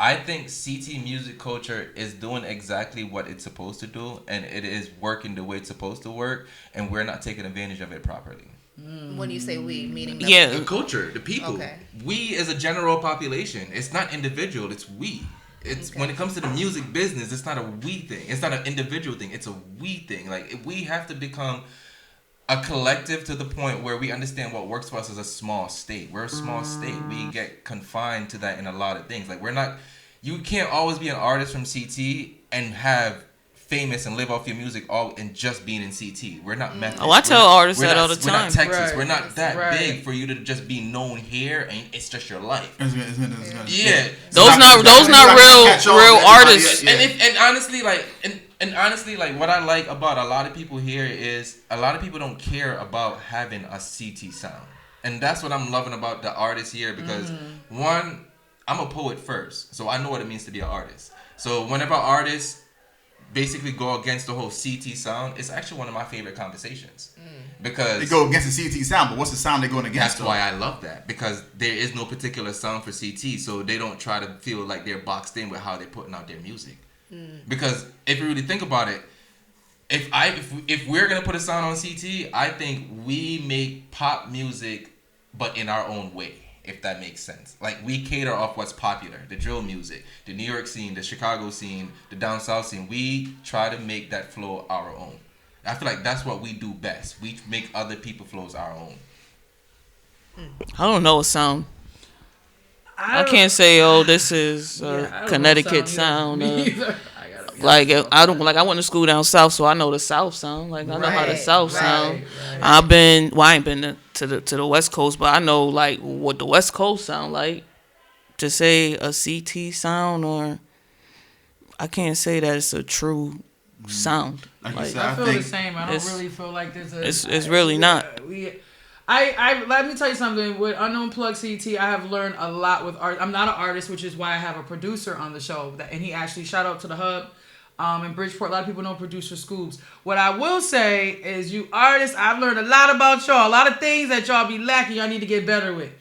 I think CT music culture is doing exactly what it's supposed to do, and it is working the way it's supposed to work, and we're not taking advantage of it properly. When you say we, meaning the culture, the people. Okay. We as a general population. It's not individual, it's we. It's when it comes to the music business, it's not a we thing. It's not an individual thing. It's a we thing. Like, we have to become a collective to the point where we understand what works for us as a small state. We're a small state. We get confined to that in a lot of things. Like, you can't always be an artist from CT and have famous and live off your music all and just being in CT. We're not Memphis. I tell artists that all the time. We're not Texas. Right. We're not that big for you to just be known here and it's just your life. Yeah. Those not real artists. And honestly, like what I like about a lot of people here is a lot of people don't care about having a CT sound. And that's what I'm loving about the artists here because one, I'm a poet first, so I know what it means to be an artist. So whenever artists basically go against the whole CT sound, it's actually one of my favorite conversations. Because they go against the CT sound, but what's the sound they're going against? That's why I love that, because there is no particular sound for CT, so they don't try to feel like they're boxed in with how they're putting out their music. Because if you really think about it, if we're gonna put a sound on CT, I think we make pop music, but in our own way, if that makes sense. Like, we cater off what's popular, the drill music, the New York scene, the Chicago scene, the down south scene. We try to make that flow our own. I feel like that's what we do best. We make other people's flows our own. I don't know a sound. I can't say, this is Connecticut sound. Like, I went to school down south, so I know the South sound. Like, I know how the South sound. I ain't been to the West Coast, but I know like what the West Coast sound like. To say a CT sound, or I can't say that it's a true sound. Like I feel the same. I don't really feel like there's a. It's really not. I let me tell you something. With Unknown Plug CT, I have learned a lot with art. I'm not an artist, which is why I have a producer on the show. And he actually, shout out to the Hub in Bridgeport. A lot of people know producer Scoobs. What I will say is, you artists, I've learned a lot about y'all. A lot of things that y'all be lacking, y'all need to get better with.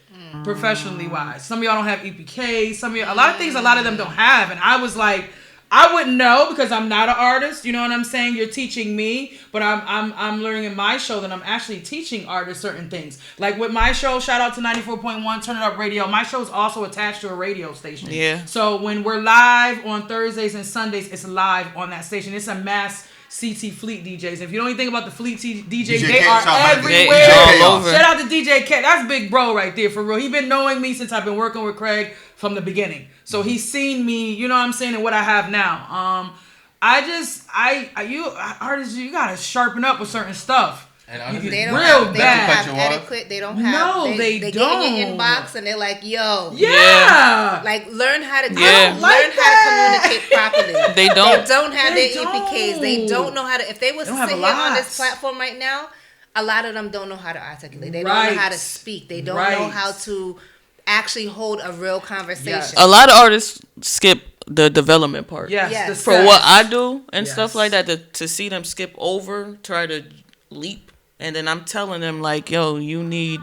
Professionally wise. Some of y'all don't have EPKs. Some of y'all, a lot of things a lot of them don't have. And I was like, I wouldn't know because I'm not an artist. You know what I'm saying? You're teaching me, but I'm learning in my show that I'm actually teaching artists certain things. Like with my show, shout out to 94.1 Turn It Up Radio. My show's also attached to a radio station. Yeah. So when we're live on Thursdays and Sundays, it's live on that station. It's a mass CT Fleet DJs. If you know anything about the Fleet DJs, they are everywhere. Shout out to DJ Cat. That's big bro right there, for real. He been knowing me since I've been working with Craig from the beginning. So he's seen me, you know what I'm saying, and what I have now. You artists, you gotta sharpen up with certain stuff. And honestly, they don't have etiquette. They don't have. No, they don't. Get in your inbox and they're like, "Yo, like learn how to learn how to communicate properly." They don't. They don't have their EPKs. They don't know how to. If they was to sit here on this platform right now, a lot of them don't know how to articulate. They don't know how to speak. They don't know how to actually hold a real conversation. Yes. A lot of artists skip the development part. Yes. For what I do and stuff like that, to see them skip over, try to leap. And then I'm telling them, like, yo, you need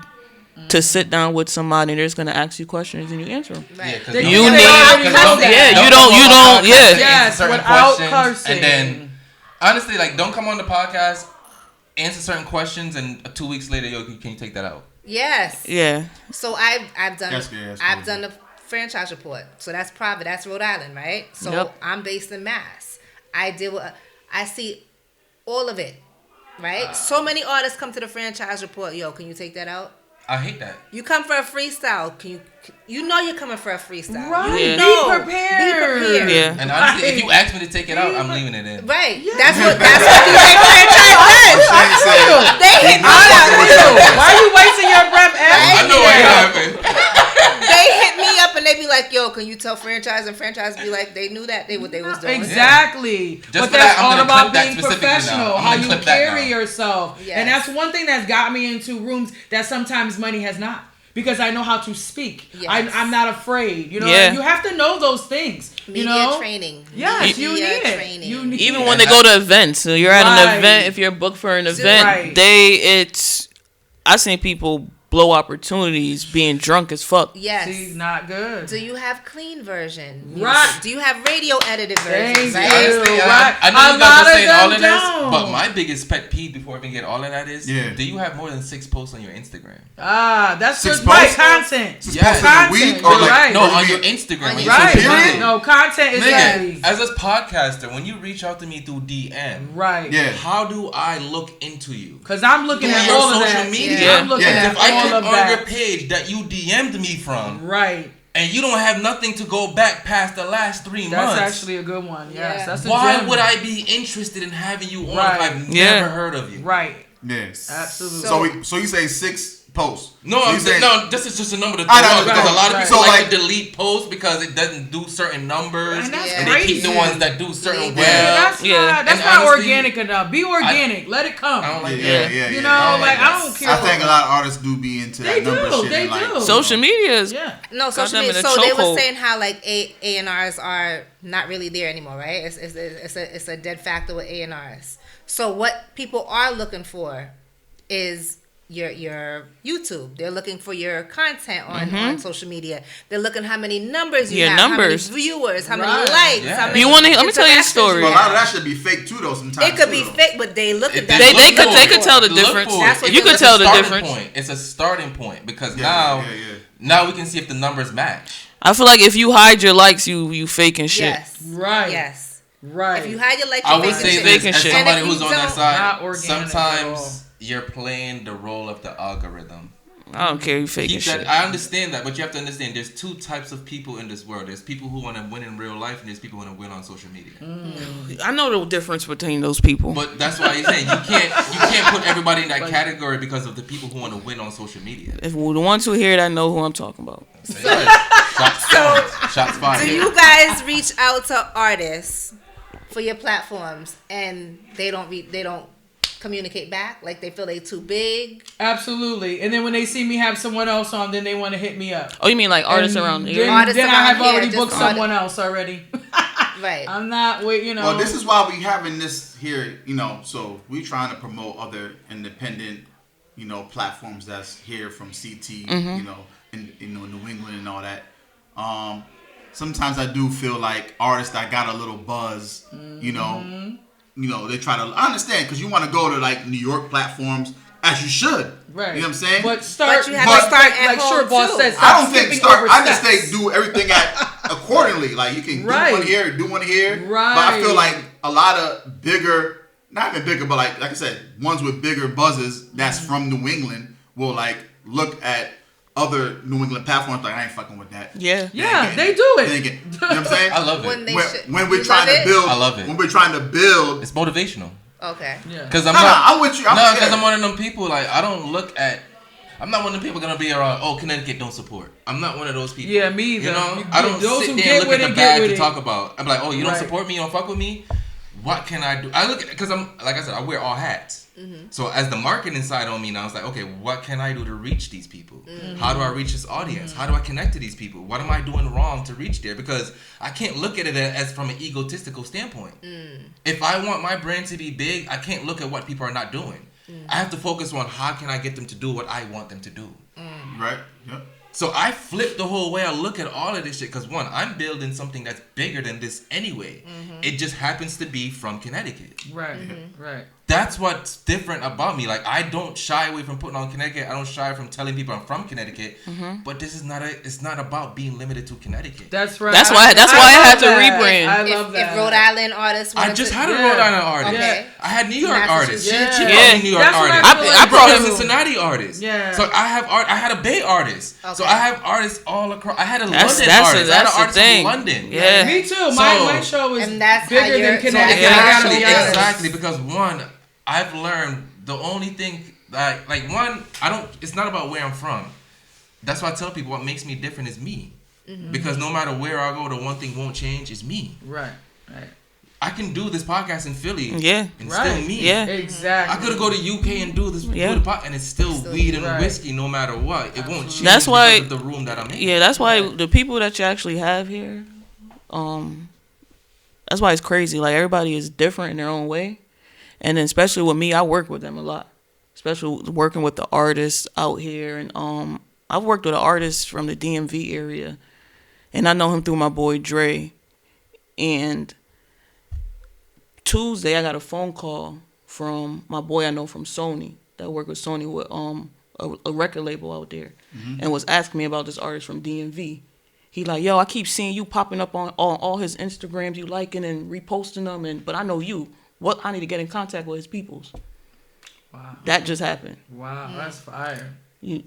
to sit down with somebody that's going to ask you questions and you answer them. Right. Yes, without cursing. And then, honestly, like, don't come on the podcast, answer certain questions, and 2 weeks later, yo, can you take that out? Yes. Yeah. So I've done the franchise report. So that's private. That's Rhode Island, right? So I'm based in Mass. I see all of it. Right? So many artists come to the franchise report. Yo, can you take that out? I hate that. You come for a freestyle. You know you're coming for a freestyle. Right. You know. Be prepared. Yeah. And honestly, if you ask me to take it out, I'm leaving it in. Right. Yeah. That's what DJ franchise does. They hit me up. Why are you wasting your breath? I know what happened. They hit me up and they be like, "Yo, can you tell franchise?" And franchise be like, "They knew that. What they was doing." Exactly. Yeah. But that's all about being professional. How you carry yourself. Yes. And that's one thing that's got me into rooms that sometimes money has not. Because I know how to speak. Yes. I'm not afraid. You know, you have to know those things. Media training. Yes, you need it. Even when they go to events, so you're at an event. If you're booked for an event, I seen people blow opportunities being drunk as fuck. Yes. See, not good. Do you have clean version? Right. Do you have radio edited version? Right. Honestly, I know you guys are saying all of this, but my biggest pet peeve before I even get all of that is, do you have more than 6 posts on your Instagram? That's just content. Yes. Content. Week or like, no, on your Instagram. Right. No, content is heavy. As a podcaster, when you reach out to me through DM, how do I look into you? Because I'm looking at all of that. Social media. I'm looking at all of that. On your page that you DM'd me from. Right. And you don't have nothing to go back past the last 3 months. That's actually a good one. Yes. That's a Why would I be interested in having you on if I've never heard of you? Right. Yes. Absolutely. So you say 6 posts. No, So I'm you're saying, saying- no, this is just a number to throw I know, out because a lot of right. people So, like to like- delete posts because it doesn't do certain numbers, And that's and they keep the crazy. ones that do certain Yeah, well. That's Yeah. not, that's And not honestly, organic enough. Be organic. Let it come. I don't like Yeah, that. yeah, You yeah. know, I don't like like, I that. don't care. I think a lot of artists do be into They that number do, shit. they and like, do. Social media is Yeah. No, social them media. in a So they were chokehold. saying how like A&Rs are not really there anymore, right? It's a dead factor with A&Rs. So what people are looking for is your YouTube. They're looking for your content on social media. They're looking how many numbers you Your have, numbers. how many viewers, how many Right. likes, Yeah. how many You wanna- let me tell you a interactions story. Well, a have. lot of that should be fake too, though. Sometimes It could too, be though. fake, but they look If at they that. They could look tell the Look difference. for That's it. what You they're could tell the Starting difference. point. It's a starting point because Yeah, now, yeah. now we can see if the numbers match. I feel like if you hide your likes, you faking shit. Yes. Right. Yes. Right. If you hide your likes, I you're would faking say shit. this Faking as shit. somebody And if who's you on that don't- side. Not organic at all. Sometimes you're playing the role of the algorithm. I don't care. You faking Keep that, shit. I understand that, but you have to understand there's two types of people in this world. There's people who want to win in real life, and there's people who want to win on social media. I know the difference between those people. But that's why you're saying you can't put everybody in that category because of the people who want to win on social media. If the ones who hear that know who I'm talking about. Shots fired. Do you guys reach out to artists for your platforms and they don't communicate back? Like they feel they too big? Absolutely. And then when they see me have someone else on, then they want to hit me up. Oh, you mean like artists And around then, here? Artists then I around have here, already just booked artists. someone else already. Right. I'm not wait, you know. Well, this is why we having this here, you know. So we trying to promote other independent, you know, platforms that's here from CT, you know, in New England and all that. Sometimes I do feel like artists that got a little buzz, you know, they try to. I understand because you want to go to like New York platforms as you should, Right. You know what I'm saying? But start. But you have to start at like home, Short Boss too. said. I don't think skipping start. over I just steps. say do everything accordingly. Like you can Right. do one here, do one here. Right. But I feel like a lot of bigger, not even bigger, but like I said, ones with bigger buzzes that's from New England will like look at other New England platforms like I ain't fucking with that. Yeah. Yeah, they do it. You know what I'm saying? I love When it. they should. When we're You trying love to it? build, I love it. When we're trying to build, It's motivational. Okay. Yeah. Because I'm Nah, not. I'm with you. Because I'm one of them people. Like I don't look at. I'm not one of them people gonna be around. Oh, Connecticut don't support. I'm not one of those people. Yeah, me either. You know, You- I don't those sit who there get and look with at it, the get bag with to it. talk about. I'm like, oh, you don't Right. support me, you don't fuck with me. What can I do? I look because I'm like I said, I wear all hats. So as the marketing side on me now, it's like, okay, what can I do to reach these people? How do I reach this audience? How do I connect to these people? What am I doing wrong to reach there? Because I can't look at it as from an egotistical standpoint. If I want my brand to be big, I can't look at what people are not doing. I have to focus on how can I get them to do what I want them to do. right. Yep. So I flip the whole way I look at all of this shit because one, I'm building something that's bigger than this anyway. It just happens to be from Connecticut. Right. Right. That's what's different about me. Like I don't shy away from putting on Connecticut. I don't shy from telling people I'm from Connecticut. But this is not it's not about being limited to Connecticut. That's right. That's why I love had to that. rebrand. I If, love that. if Rhode Island artists I wanted just to, had a Yeah. Rhode Island artist. Okay. I had New York artists. She Yeah. brought me New York That's what artists. I feel I like brought a too. Cincinnati artist. Yeah. So I have art. I had a Bay artist. So Okay. I have artists all across. I had a That's- London that's artist. the I had an artist thing. from London. Yeah. Me too. So- My show is And that's how bigger you're- than Connecticut. Yeah. I gotta be honest. Exactly. Because one, I've learned the only thing like one, I don't. It's not about where I'm from. That's why I tell people what makes me different is me. Because no matter where I go, the one thing won't change is me. Right. Right. I can do this podcast in Philly. Yeah. And Right. still me. Yeah. Exactly. I could go to UK and do this, Yeah. do the pot, and it's still weed and Right. whiskey, no matter what. It won't change. That's why- because of the room that I'm in. Yeah, that's why the people that you actually have here, that's why it's crazy. Like everybody is different in their own way, and then especially with me, I work with them a lot. Especially working with the artists out here, and I've worked with an artist from the DMV area, and I know him through my boy Dre. And Tuesday, I got a phone call from my boy I know from Sony that worked with Sony with a record label out there, and was asking me about this artist from DMV. He like, yo, I keep seeing you popping up on all his Instagrams, you liking and reposting them, but I know you. What I need to get in contact with his peoples. Wow. That just happened. Wow. That's fire.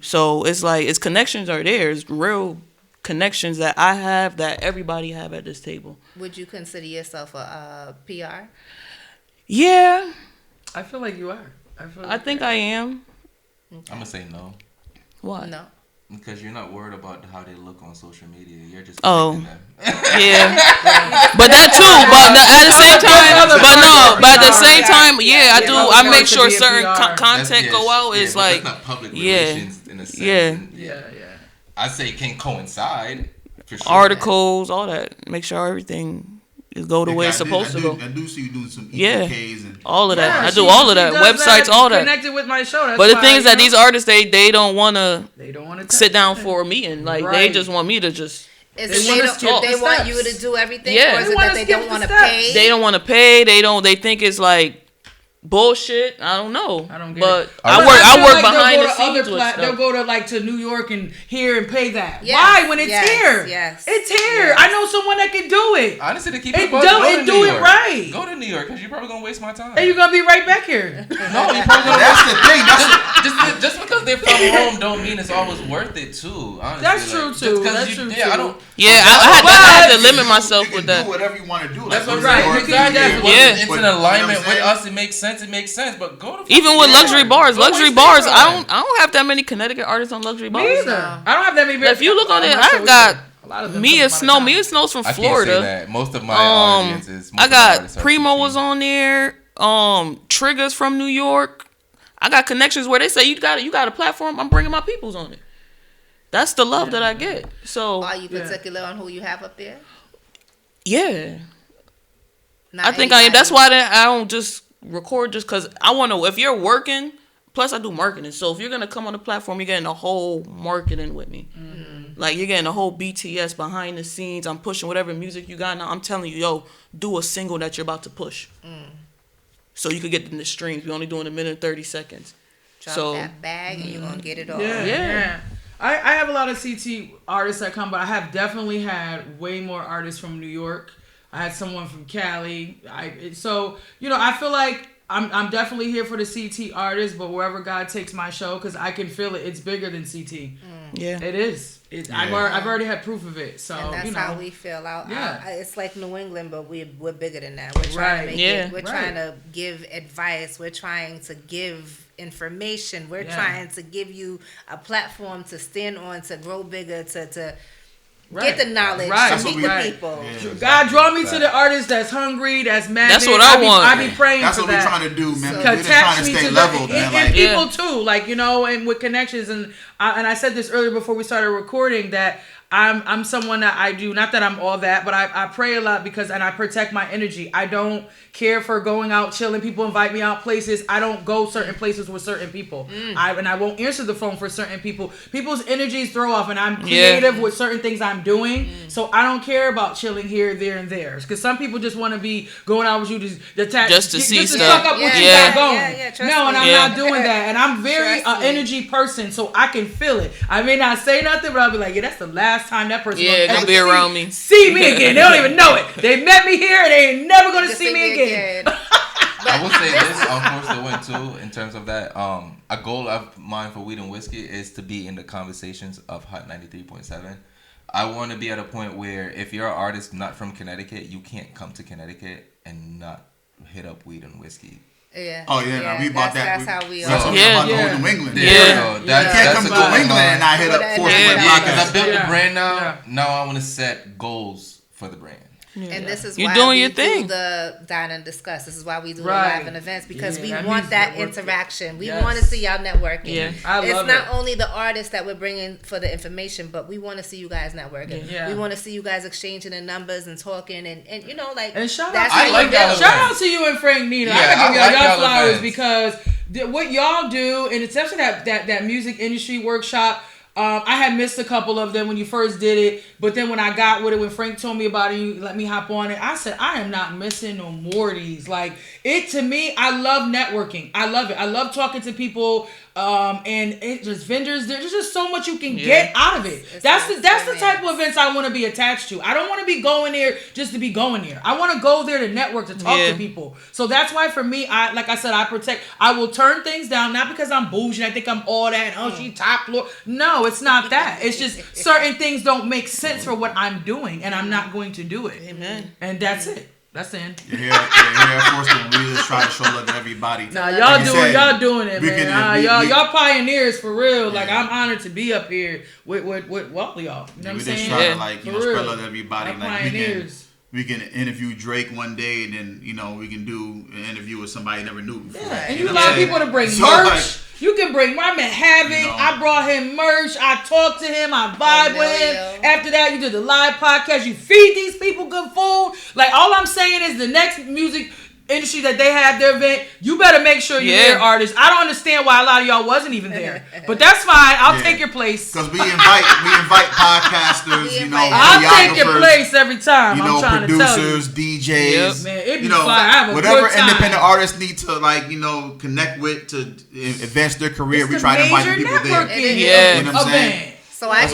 So it's like it's connections are there. It's real connections that I have that everybody have at this table. would you consider yourself a PR? Yeah, I feel like you are. I think I am. I'm gonna say no. Why? No. Because you're not worried about how they look on social media. You're just Oh. them. Yeah, but that too. But at the same time, but at the same time, yeah, I do. I make sure certain content go out. It's like, that's not public relations in a sense. Yeah. I say it can coincide for sure. Articles, all that. Make sure everything is go the way it's supposed to go. I do see you doing some Yeah. EPKs and All of that. Yeah, I do all of that. Websites, all that. Connected with my show. That's But the why, thing is that these artists, they don't want to sit down for a meeting. Like, they just want me to just... Is They it wanna they, skip don't, they the want steps. you to do everything, Yeah. or is They it wanna that they skip don't the want to steps. pay? They don't want to pay. They think it's like bullshit. I don't know. I don't get but it. I But work feel like behind they'll the go to other scenes with They'll stuff. go to like to New York and here and pay that. Yes, Why when it's yes, here? yes, It's here. yes. I know someone that can do it. Honestly, to keep And it above, do go it, to do New it York. right. Go to New York because you're probably gonna waste my time. And you're gonna be right back here. No, you're probably gonna that's the thing. just because they're from home don't mean it's always worth it too. Honestly, That's true, too. That's true, Yeah, I too. don't. Yeah, I had to limit myself You with can that. do whatever you want to do. That's Like, what go to I'm New saying. York, Exactly. Yeah. It's But, in you know what alignment I'm with saying? us. It makes sense. But go to Even with luxury bars, Go luxury waste bars, your I time. don't have that many Connecticut artists on luxury bars. Me either. I don't have that many. If you look on it, my show I got either. A lot of them Mia come from Snow. out of Mia town. Snow's from I can't say Florida. that. Most of my audience is. I got Primo was on there. Triggers from New York. I got connections where they say you got a platform. I'm bringing my peoples on it. That's the love that I get. So Are you particular on who you have up there? yeah, Not I think I am. anybody. That's why I don't just record just because I want to. If you're working, plus I do marketing. So if you're gonna come on the platform, you're getting the whole marketing with me. Mm-hmm. Like you're getting the whole BTS behind the scenes. I'm pushing whatever music you got now. I'm telling you, yo, do a single that you're about to push. So you could get in the streams. We're only doing 1 minute and 30 seconds. Drop So that bag and you're gonna get it all. Yeah. I have a lot of CT artists that come, but I have definitely had way more artists from New York. I had someone from Cali. So I feel like I'm definitely here for the CT artists, but wherever God takes my show, because I can feel it. It's bigger than CT. yeah, It is. I've already had proof of it. So And that's how we feel out. Yeah. It's like New England, but we're bigger than that. We're trying to make Yeah. it. We're trying to give advice. We're trying to give information. We're trying to give you a platform to stand on, to grow bigger, to get the knowledge, Right. to meet That's the what we- people. Yeah. God draw me to the artist that's hungry, that's mad. That's what I want. I be praying That's for what that. we're trying to do, man. So- We're just Attach trying to me stay to leveled, the, man. and Like, people too, like and with connections, and I said this earlier before we started recording that I'm someone that I do, not that I'm all that, but I pray a lot and I protect my energy. I don't care for going out chilling. People invite me out places. I don't go certain places with certain people. I won't answer the phone for certain people. People's energies throw off, and I'm creative with certain things I'm doing. So I don't care about chilling here, there, and there. Because some people just want to be going out with you Just to see just to stuff. suck up what you Yeah. got going. Yeah, trust No, and I'm me. not doing that. And I'm very Trust me. energy person, so I can feel it. I may not say nothing, but I'll be like, yeah, that's the last time that person Yeah, gonna gonna be ever around me. See me again. They don't even know it. They met me here, and they ain't never gonna Just see me again. I will say this, of course, the win too, in terms of that. A goal of mine for Weed and Whiskey is to be in the conversations of Hot 93.7. I want to be at a point where if you're an artist not from Connecticut, you can't come to Connecticut and not hit up Weed and Whiskey. Yeah. oh yeah, we bought that. That's how we That's are. what Yeah. about the Yeah. whole New England. Yeah. So You can't that's come a to goal New of England mine. and not hit up Yeah. Force Yeah. Point Yeah, because I Podcast. built Yeah. the brand now. Yeah. Now I want to set goals for the brand. And this is You're why doing we your do thing. the Dine and Discuss. This is why we do Right. the live and events, because Yeah, we that want means that networking. interaction. We Yes. want to see y'all networking. Yeah. I It's love not it. only the artists that we're bringing for the information, but we want to see you guys networking. Yeah. We want to see you guys exchanging the numbers and talking and like. And shout out, that's to I you, like y'all shout events. out to you and Frank Nina. Yeah, I gotta give I like y'all y'all flowers events. because what y'all do, and especially that music industry workshop. I had missed a couple of them when you first did it, but then when I got with it, when Frank told me about it, you let me hop on it. I said, I am not missing no more of these. Like it to me, I love networking. I love it. I love talking to people. And it just vendors. There's just so much you can get out of it. That's the type of events I want to be attached to. I don't want to be going there just to be going there. I want to go there to network, to talk to people. So that's why for me, like I said, I will turn things down, not because I'm bougie. I think I'm all that. And, she top floor. No, it's not that. It's just certain things don't make sense for what I'm doing, and I'm not going to do it. Amen. And that's it. That's in. You're here, of course, and we just try to show love to everybody. Nah, Like y'all doing it, man. Y'all pioneers for real. Like, I'm honored to be up here with all of y'all. You know what I'm saying? We just try to, like, spread love to everybody. Y'all Like, pioneers. we can interview Drake one day, and then, you know, we can do an interview with somebody you never knew before. Yeah, and You you know what allow I'm saying? people to bring So, merch. like, You can bring my man Havoc. You know. I brought him merch. I talked to him. I vibe with him. After that, you did the live podcast. You feed these people good food. Like, all I'm saying is the next music industry that they have their event, you better make sure you're there, artists. I don't understand why a lot of y'all wasn't even there, but that's fine. I'll take your place. Because we invite podcasters, you know, I'll take your place every time. You know, I'm trying producers, to tell you. DJs, Man, it'd be you know, fire. I have a whatever good time. independent artists need to, like, you know, connect with to advance their career. We try to invite the people there. You know what I'm saying? So I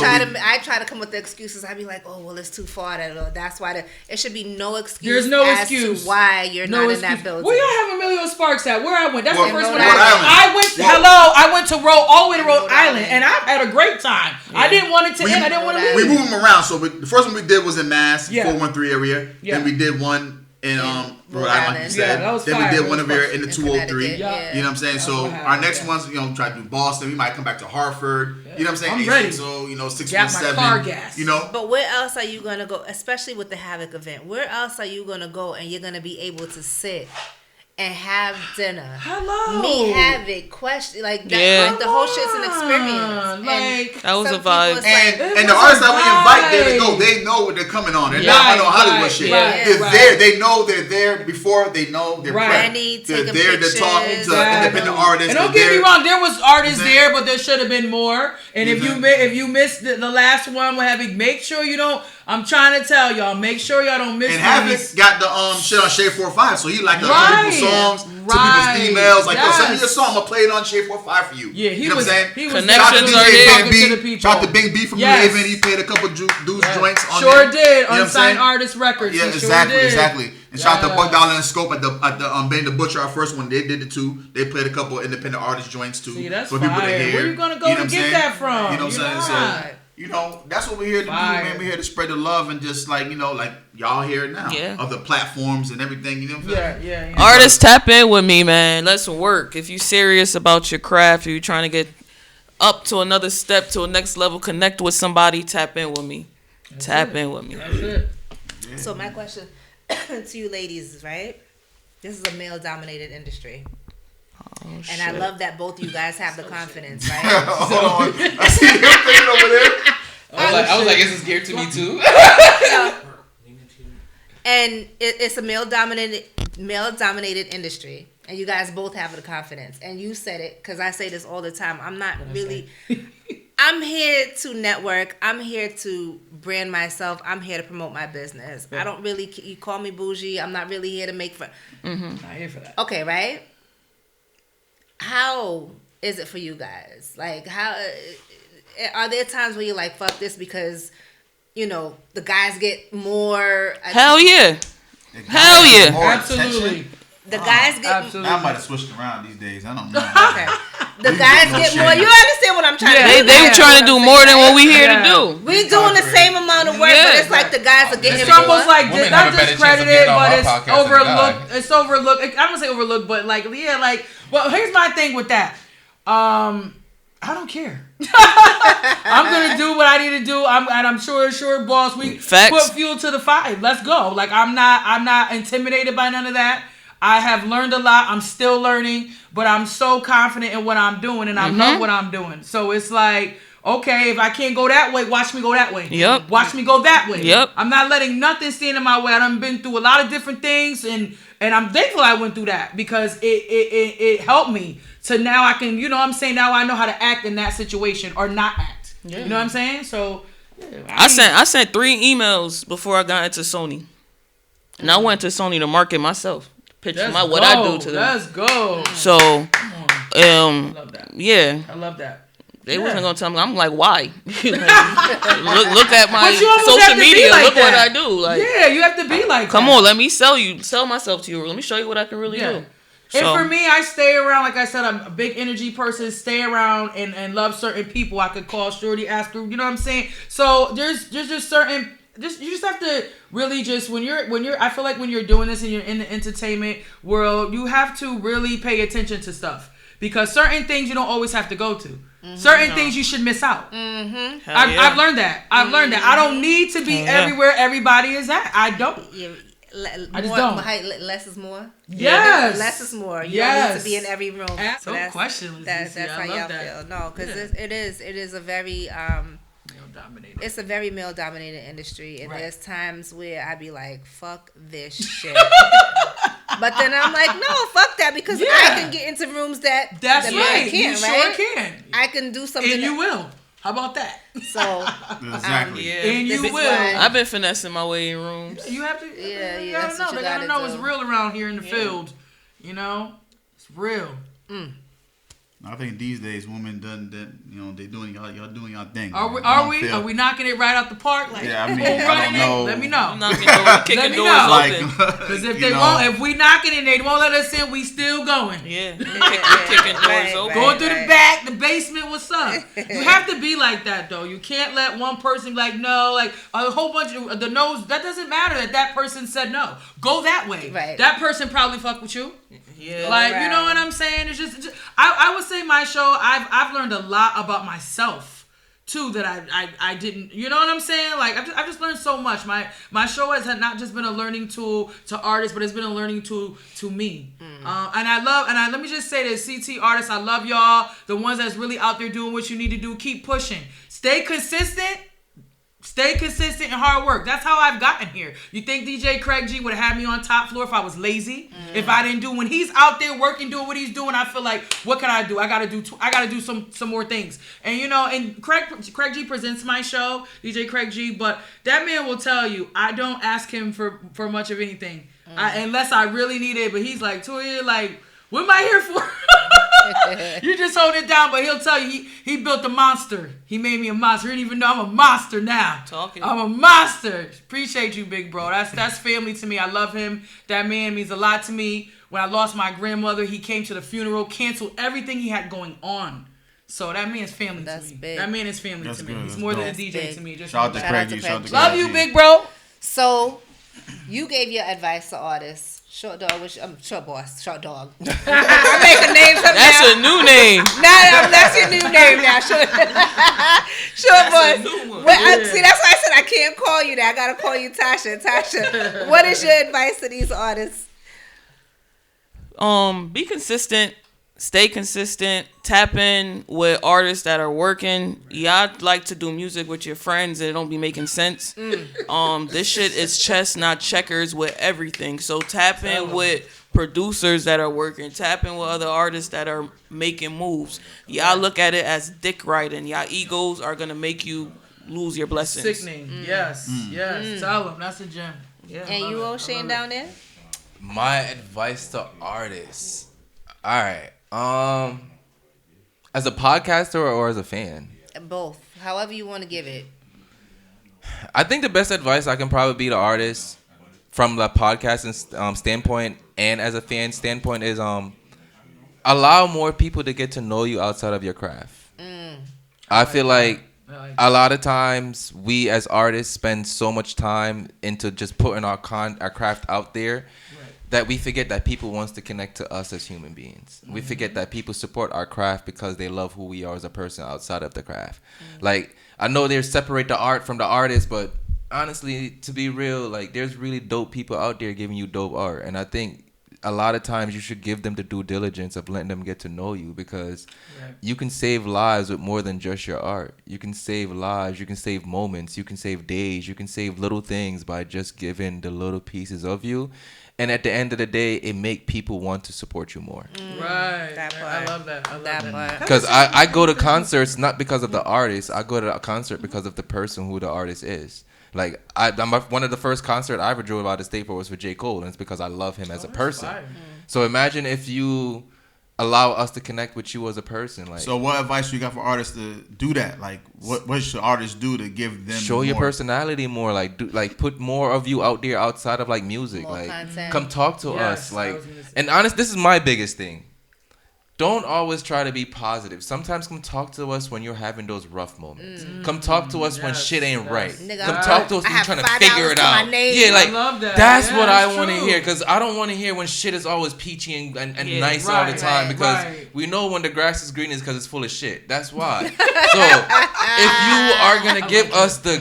try to come with the excuses. I be like, oh well, it's too far. That's why it should be no excuse. There's no as excuse to why you're not in that building. Where y'all have Emilio Sparks at? Where I went? That's the first one. Rhode Island. I went to all the way to Rhode Island, and I had a great time. Yeah. I didn't want it to end. I didn't want to leave. We moved them around. So the first one we did was in Mass, 413 area. Yeah. Then we did one in Rhode Island, like you said. That was then fire. we did one over here in the 203. Yeah. You know what I'm saying? So our next ones, you know, try to do Boston. We might come back to Hartford. You know what I'm saying? I'm ready. So, you know, 617. Car gas. You know? But where else are you going to go, especially with the Havoc event? Where else are you going to go and you're going to be able to sit and have dinner? Hello. Meet Havoc, question, like that, like the whole shit's an experience. Like, that was a vibe. And the artists that we invite there to go, they know what they're coming on. They're not on Hollywood shit. They're there. They know they're there before. They know they're ready. They're there to talk to independent artists. And don't get me wrong, there was artists there, but there should have been more. And if you missed the last one with Havoc, make sure you don't. I'm trying to tell y'all, make sure y'all don't miss. And Havoc got the shit on Shade 45, so he like to people's songs, to people's emails. Like, yo, send me your song, I'm gonna play it on Shade 45 for you. Yeah, you know what I'm saying? Connections are here. Shout to Big B from Raven. He played a couple dudes joints on there. Sure did. Unsigned Artist Records. Yeah, exactly. And shout out to Buck Dollar and Scope at the Benny the Butcher, our first one. They did it too. They played a couple independent artist joints too. See, that's for people to fire. hear. Where you gonna go to get that from? You know what I'm saying? So, you know, that's what we're here to do, man. We're here to spread the love and just, like, you know, like y'all here now. Yeah. Of the platforms and everything, you know what I'm saying? Yeah. Artists, tap in with me, man. Let's work. If you're serious about your craft, if you're trying to get up to another step, to a next level, connect with somebody, tap in with me. Tap in with me. That's it. Yeah. So my question to you ladies is, right? This is a male-dominated industry. Oh, and I love that both you guys have the confidence, right? Hold on. I see him thinking over there. I was like, is this geared to me too? And it's a male-dominated industry. And you guys both have the confidence. And you said it, because I say this all the time. I'm not really... I'm here to network. I'm here to brand myself. I'm here to promote my business. Yeah. I don't really... You call me bougie. I'm not really here to make... Not here for that. Okay, right? How is it for you guys? Like, how... Are there times where you're like, fuck this because, you know, the guys get more... Hell yeah. Hell yeah. Absolutely. The guys get... Absolutely. I might have switched around these days. I don't know. Okay. The guys get more... You understand what I'm trying to do? They trying to do more than what we here to do. We doing the same amount of work, but it's like the guys are getting It's almost more. like not discredited, but it's overlooked. It's overlooked. I'm going to say overlooked, but like, yeah, like... Well, here's my thing with that. I don't care. I'm gonna do what I need to do. I'm sure, boss. We put fuel to the fire. Let's go. Like I'm not intimidated by none of that. I have learned a lot. I'm still learning, but I'm so confident in what I'm doing, and I love what I'm doing. So it's like, okay, if I can't go that way, watch me go that way. Yep. Watch me go that way. Yep. I'm not letting nothing stand in my way. I've been through a lot of different things, and I'm thankful I went through that because it helped me. So now I can, you know what I'm saying? Now I know how to act in that situation or not act. Yeah. You know what I'm saying? So I sent 3 emails before I got into Sony. And I went to Sony to market myself. Pitch what I do to them. Let's go. So I love that. Yeah. I love that. They wasn't gonna tell me. I'm like, why? Like, look at my social social media. Like look that. what I do. Like, yeah, you have to be like. Come that. on, let me sell myself to you. Let me show you what I can really do. And for me, I stay around. Like I said, I'm a big energy person. Stay around and love certain people. I could call Shorty, ask her. You know what I'm saying? So there's just certain you just have to really just when you're I feel like when you're doing this and you're in the entertainment world, you have to really pay attention to stuff because certain things you don't always have to go to. Certain things you should miss out. I've learned that. I don't need to be everywhere everybody is at. I don't. I just don't. Less is more. Yes. Less is more. You don't need to be in every room. So question. That's how y'all feel. No, because it is a very male-dominated. It's a very male-dominated industry, and there's times where I be like, "Fuck this shit," but then I'm like, "No, fuck that," because I can get into rooms that that's the right. man can't, you right? sure can. I can do something, and you will. How about that? So exactly. And you will. I've been finessing my way in rooms. You have to. Yeah. You That's gotta know. what you They gotta gotta know do. it's real around here in the field. You know, it's real. I think these days women done that. You know, they doing y'all doing y'all thing. Are we knocking it right out the park? Like, yeah, I mean, I don't know. Let me know. Kicking doors Like, open. Because if we knocking it, they won't let us in. We still going. Yeah, kicking doors open. Going through the back, the basement. What's up? You have to be like that though. You can't let one person be like no, like a whole bunch of the no's. That doesn't matter that person said no. Go that way. Right. That person probably fuck with you. Yeah. Like you know what I'm saying? It's just I would say my show. I've learned a lot about myself too that I didn't. You know what I'm saying? Like I've just learned so much. My show has not just been a learning tool to artists, but it's been a learning tool to me. And let me just say this, CT artists, I love y'all. The ones that's really out there doing what you need to do. Keep pushing. Stay consistent. Stay consistent and hard work. That's how I've gotten here. You think DJ Craig G would have had me on Topfloor if I was lazy? If I didn't do when he's out there working, doing what he's doing, I feel like what can I do? I gotta do some more things. And you know, and Craig G presents my show, DJ Craig G, but that man will tell you I don't ask him for much of anything unless I really need it. But he's like, Toya, like, what am I here for? You just hold it down, but he'll tell you he built a monster. He made me a monster. He didn't even know I'm a monster now. I'm a monster. Appreciate you, big bro. That's family to me. I love him. That man means a lot to me. When I lost my grandmother, he came to the funeral, canceled everything he had going on. So that man's family to me. Big. That man is family That's to me. good. He's That's more than a dope. DJ Big. to me. Just Shout out to Shout out Craigie. to Shout out to Craigie. love Craigie. you, big bro. So you gave your advice to artists. Short dog, short boss, short dog. I'm making names up That's now. a new name. That's your new name now. Short That's boss. a new one. See, that's why I said I can't call you that. I gotta call you Tasha. Tasha, what is your advice to these artists? Be consistent. Stay consistent. Tap in with artists that are working. Y'all like to do music with your friends and it don't be making sense. This shit is chess, not checkers with everything. So tap in with producers that are working. Tap in with other artists that are making moves. Y'all look at it as dick riding. Y'all egos are gonna make you lose your blessings. Sickening. Yes. Tell them. That's a gem. Yeah. And you, Oshane, down there? My advice to artists. All right. As a podcaster or as a fan? Both. However you want to give it. I think the best advice I can probably be to artists from the podcasting standpoint and as a fan standpoint is allow more people to get to know you outside of your craft. I feel like a lot of times we as artists spend so much time into just putting our craft out there that we forget that people wants to connect to us as human beings. We forget that people support our craft because they love who we are as a person outside of the craft. Like, I know they separate the art from the artist, but honestly, to be real, like, there's really dope people out there giving you dope art. And I think a lot of times you should give them the due diligence of letting them get to know you, because you can save lives with more than just your art. You can save lives, you can save moments, you can save days, you can save little things by just giving the little pieces of you. And at the end of the day, it make people want to support you more. Right. That part. I love that. Part. Because I go to concerts not because of the artist. I go to a concert because of the person who the artist is. Like, one of the first concerts I ever drove out of state for was for J. Cole, and it's because I love him as a person. So imagine if you allow us to connect with you as a person. Like, so what advice you got for artists to do that? Like, what should artists do to give them show your personality more? Like put more of you out there outside of like music. More like content. Come talk to us. I Like, was gonna say. and honest, this is my biggest thing. don't always try to be positive. Sometimes come talk to us when you're having those rough moments. Come talk to us when shit ain't right. Nigga, Come talk to us when you're trying to figure it out. Yeah, like I love that. that's what I that's want to true. hear, because I don't want to hear when shit is always peachy and nice all the time, because we know when the grass is green is because it's full of shit. That's why. So if you are gonna give us the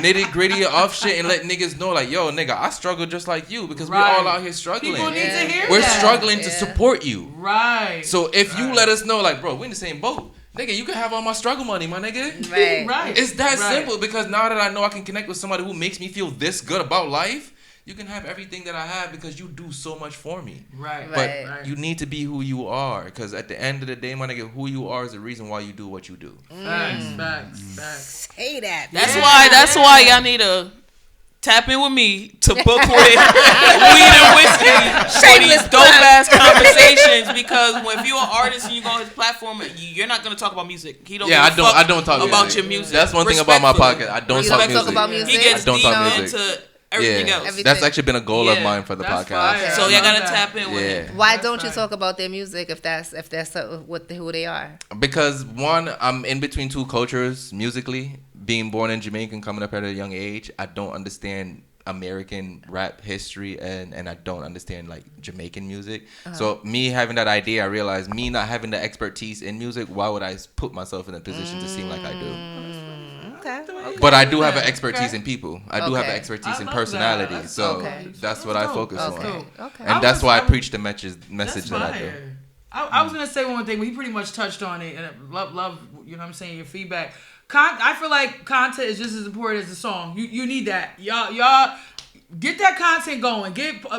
nitty gritty of shit and let niggas know, like, yo, nigga, I struggle just like you, because we all out here struggling. People need to hear We're that. struggling to support you. Right. So if you let us know, like, bro, we in the same boat. Nigga, you can have all my struggle money, my nigga. Right. It's that simple, because now that I know I can connect with somebody who makes me feel this good about life, you can have everything that I have because you do so much for me. Right. But you need to be who you are, because at the end of the day, my nigga, who you are is the reason why you do what you do. Facts. Say that. That's why y'all need to tap in with me to book with weed and whiskey for these dope ass conversations. Because if you're an artist and you go on his platform, you're not gonna talk about music. He don't. Yeah, give a I fuck don't talk about music. your music. That's one thing about my podcast. I don't talk music. About music. He gets I don't deep talk music. into everything else. That's actually been a goal of mine for the That's podcast. fire. So y'all gotta tap in with him. Why don't you talk about their music if that's who they are? Because one, I'm in between two cultures musically. Being born in Jamaica and coming up at a young age, I don't understand American rap history and I don't understand like Jamaican music. So me having that idea, I realized me not having the expertise in music, why would I put myself in a position to seem like I do? Okay. But I do have an expertise in people. I do have an expertise in love personality. that. So That's that's what I focus on. Okay. And that's why I preach the message That's that I do. fire. I was gonna say one thing, but he pretty much touched on it, and I love, you know what I'm saying, your feedback. I feel like content is just as important as the song. You need that. Y'all get that content going.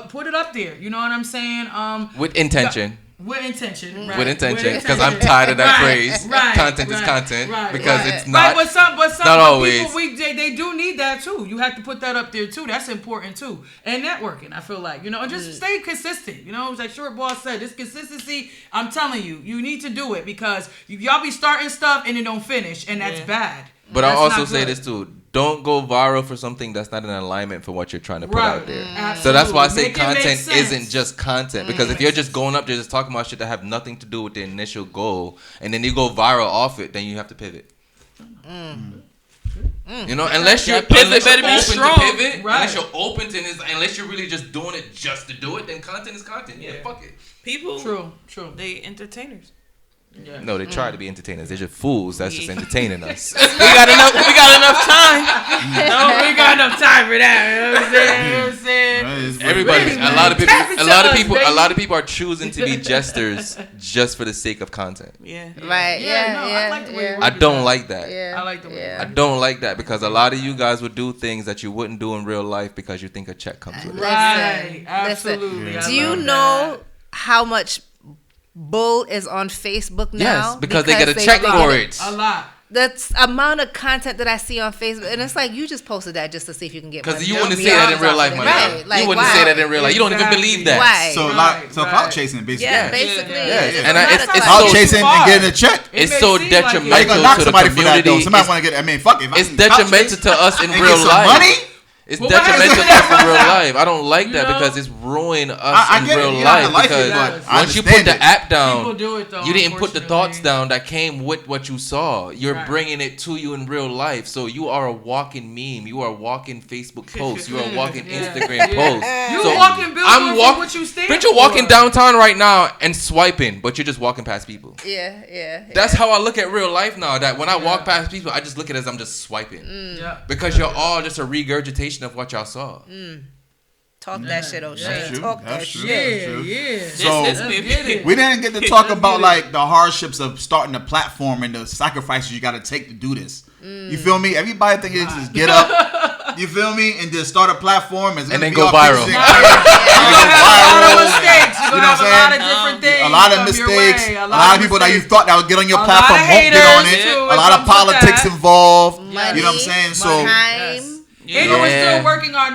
Put it up there. You know what I'm saying? With intention. With intention, right. With intention, because I'm tired of that phrase. Content is content, because it's not. But some not always. people, they do need that too. You have to put that up there too. That's important too. And networking, I feel like, and just stay consistent. It's like Short Boss said, this consistency. I'm telling you, you need to do it, because y'all be starting stuff and it don't finish, and that's bad. But I'll That's also not say good. this too. Don't go viral for something that's not in alignment for what you're trying to put out there. Absolutely. So that's why I say Make it make content sense. isn't just content. Because if you're just going up there just talking about shit that have nothing to do with the initial goal, and then you go viral off it, then you have to pivot. Unless you're pivot better be open strong. to pivot, Right. unless you're open to this, unless you're really just doing it just to do it, then content is content. Yeah, fuck it. People, True. they entertainers. Yeah. No, they try to be entertainers. They're just fools. That's just entertaining us. We got enough time. No, we ain't got enough time for that. You know what I'm saying? Everybody, a lot of people are choosing to be jesters just for the sake of content. Yeah. Right. I like the way you I worded don't that. like that. Yeah. I like the way. I don't like that, because a lot of you guys would do things that you wouldn't do in real life because you think a check comes with it. Right. Listen. Absolutely. Do you know how much bull is on Facebook now? Yes, because they get a check for it. A lot. The amount of content that I see on Facebook, and it's like you just posted that just to see if you can get money. Because you wouldn't say that in real life, my Right. nigga. Like, You wouldn't why? say that in real life. You don't even Exactly. believe that. Why? So clout chasing, basically. Yeah, basically. Yeah. And it's Clout so chasing and getting a check. It it's may so seem like it. How you detrimental gonna knock to the somebody for that community. though? Somebody It's- want to get. I mean, fuck it. If I It's can clout detrimental chase to us in and real get some life. money. It's Well, what detrimental happens to when us in that real runs out? life. I don't like You that know? because it's ruining us I in get it. real Yeah, I life. like it, Because but I once you put understand the it. app down, People do it, though, you didn't put the thoughts unfortunately. down that came with what you saw. You're Right. bringing it to you in real life. So you are a walking meme. You are a walking Facebook post. You are a walking Instagram post. You So walking billboard I'm for walking. what you stand But you're for. walking downtown right now and swiping, but you're just walking past people. Yeah. That's how I look at real life now. That when I walk past people, I just look at it as I'm just swiping. Yeah. Because you're all just a regurgitation of what y'all saw. Talk that shit, Oshane. That's true. Talk that That's true. shit. Yeah. So This Get it. we didn't get to talk about like the hardships of starting a platform and the sacrifices you got to take to do this. You feel me? Everybody think it's just get up. You feel me? And just start a platform and then go viral. You're gonna have a lot of mistakes. You're You gonna know have what a I'm lot of saying? different things. A lot of come your mistakes. way. A lot of people that you mistakes. thought that would get on your A platform lot of won't get on haters, it. too, A it lot of comes with politics that. involved. Money, You know what I'm saying? So time. And we're still working our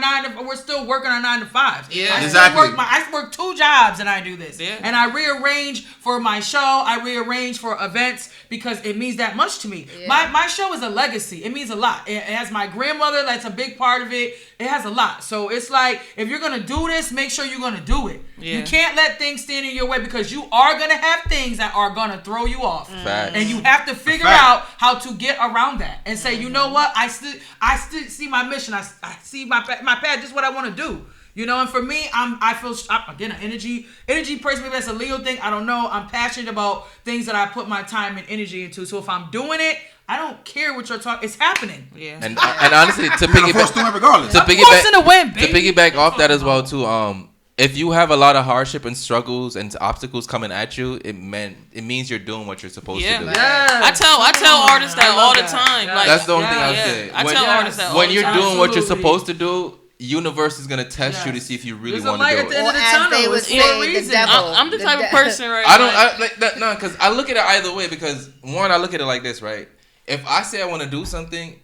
9 to 5s. Yeah. I Exactly. I work 2 jobs and I do this. Yeah. And I rearrange for my show. I rearrange for events because it means that much to me. Yeah. My show is a legacy. It means a lot. It has my grandmother. That's a big part of it. it has a lot. So it's like, if you're going to do this, make sure you're going to do it. Yeah. You can't let things stand in your way because you are going to have things that are going to throw you off. Facts. And you have to figure out how to get around that and say, you know what? I still see my mission. I see my path. This is what I want to do. You know, and for me, I feel again an energy person. Maybe that's a Leo thing. I don't know. I'm passionate about things that I put my time and energy into. So if I'm doing it, I don't care what you're talking. It's happening. Yeah. And honestly, to piggyback off that as well too. If you have a lot of hardship and struggles and obstacles coming at you, it means you're doing what you're supposed to do. Yeah. I tell artists that all the time. Like, that's the only thing I'll say. I tell artists that all when the you're time. doing what you're supposed to do, universe is gonna test you to see if you really want to do it. Or as they would say, the devil. I'm the type of person, right? Because I look at it either way. Because one, I look at it like this, right? If I say I want to do something,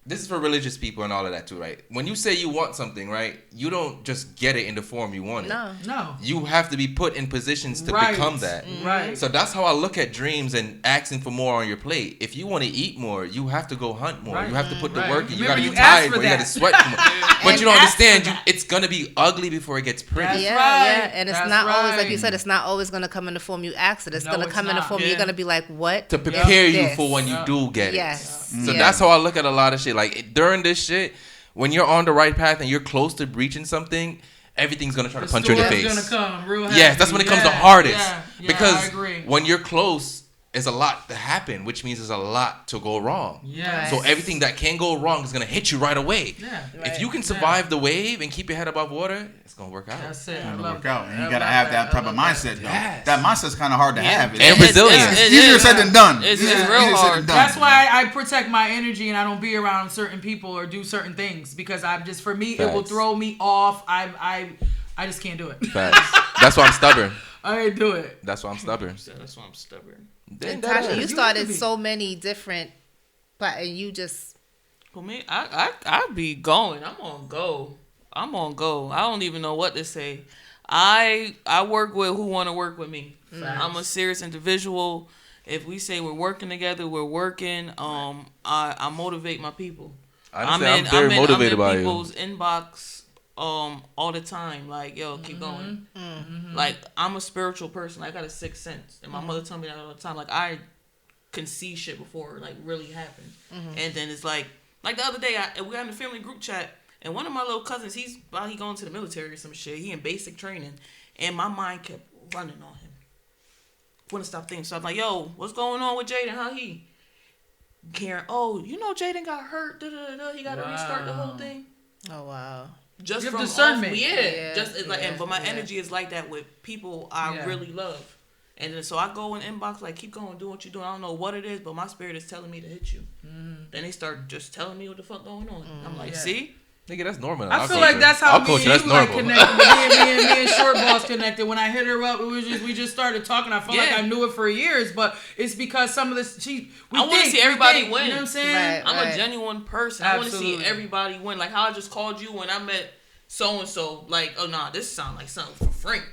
this is for religious people and all of that too, right? When you say you want something, right, you don't just get it in the form you want it. No. You have to be put in positions to become that. Right. So that's how I look at dreams and asking for more on your plate. If you want to eat more, you have to go hunt more. Right. You have to put the work in. You Remember, got to be you asked tired for more. You got to that. sweat more. But you don't understand. It's going to be ugly before it gets pretty. Yeah. And it's not always, like you said, it's not always going to come in the form you asked it. It's going to come in the form you're going to be like, what? To prepare you for when you do get it. Yes. So that's how I look at a lot of shit. Like during this shit, when you're on the right path and you're close to reaching something, everything's gonna try to punch you in the face. Gonna come real happy. Yes, that's when it comes the hardest. Because I agree. when you're close, there's a lot to happen, which means there's a lot to go wrong. Yes. So everything that can go wrong is gonna hit you right away. Yeah. If you can survive the wave and keep your head above water, it's gonna work out. That's it. It's gonna work out, and you gotta have that type of mindset. Yes. That mindset's kind of hard to have. And resilience. It's easier said than done. It's Easier real said hard. than done. That's why I protect my energy and I don't be around certain people or do certain things because for me, it will throw me off. I just can't do it. Facts. That's why I'm stubborn. I can't do it. That's why I'm stubborn. That's why I'm stubborn. And Tasha, you started so many different, but you just. For me, I be going. I'm on go. I don't even know what to say. I work with who want to work with me. I'm a serious individual. If we say we're working together, we're working. I motivate my people. I'm very motivated by you. I'm in people's inbox all the time. Like, yo, keep going. Like, I'm a spiritual person. I got a sixth sense. And my mother told me that all the time. Like, I can see shit before it, like, really happened. And then it's like the other day, we got in the family group chat. And one of my little cousins, he going to the military or some shit. He in basic training. And my mind kept running on him. Wouldn't stop thinking. So I'm like, yo, what's going on with Jaden? How he? Karen, Jaden got hurt. He got to restart the whole thing. Oh, wow. Just from discernment. But my energy is like that with people I really love. And then so I go in inbox, like, keep going, do what you're doing. I don't know what it is, but my spirit is telling me to hit you. Then they start just telling me what the fuck going on. I'm like, see? Nigga, that's normal. I feel like that's how me and you like connected. Me and Short Boss connected. When I hit her up, we just started talking. I felt like I knew it for years, but it's because some of this I want to see everybody win. You know what I'm saying? I'm a genuine person. Absolutely. I want to see everybody win. Like how I just called you when I met so and so. Like, oh nah, this sound like something for Frank.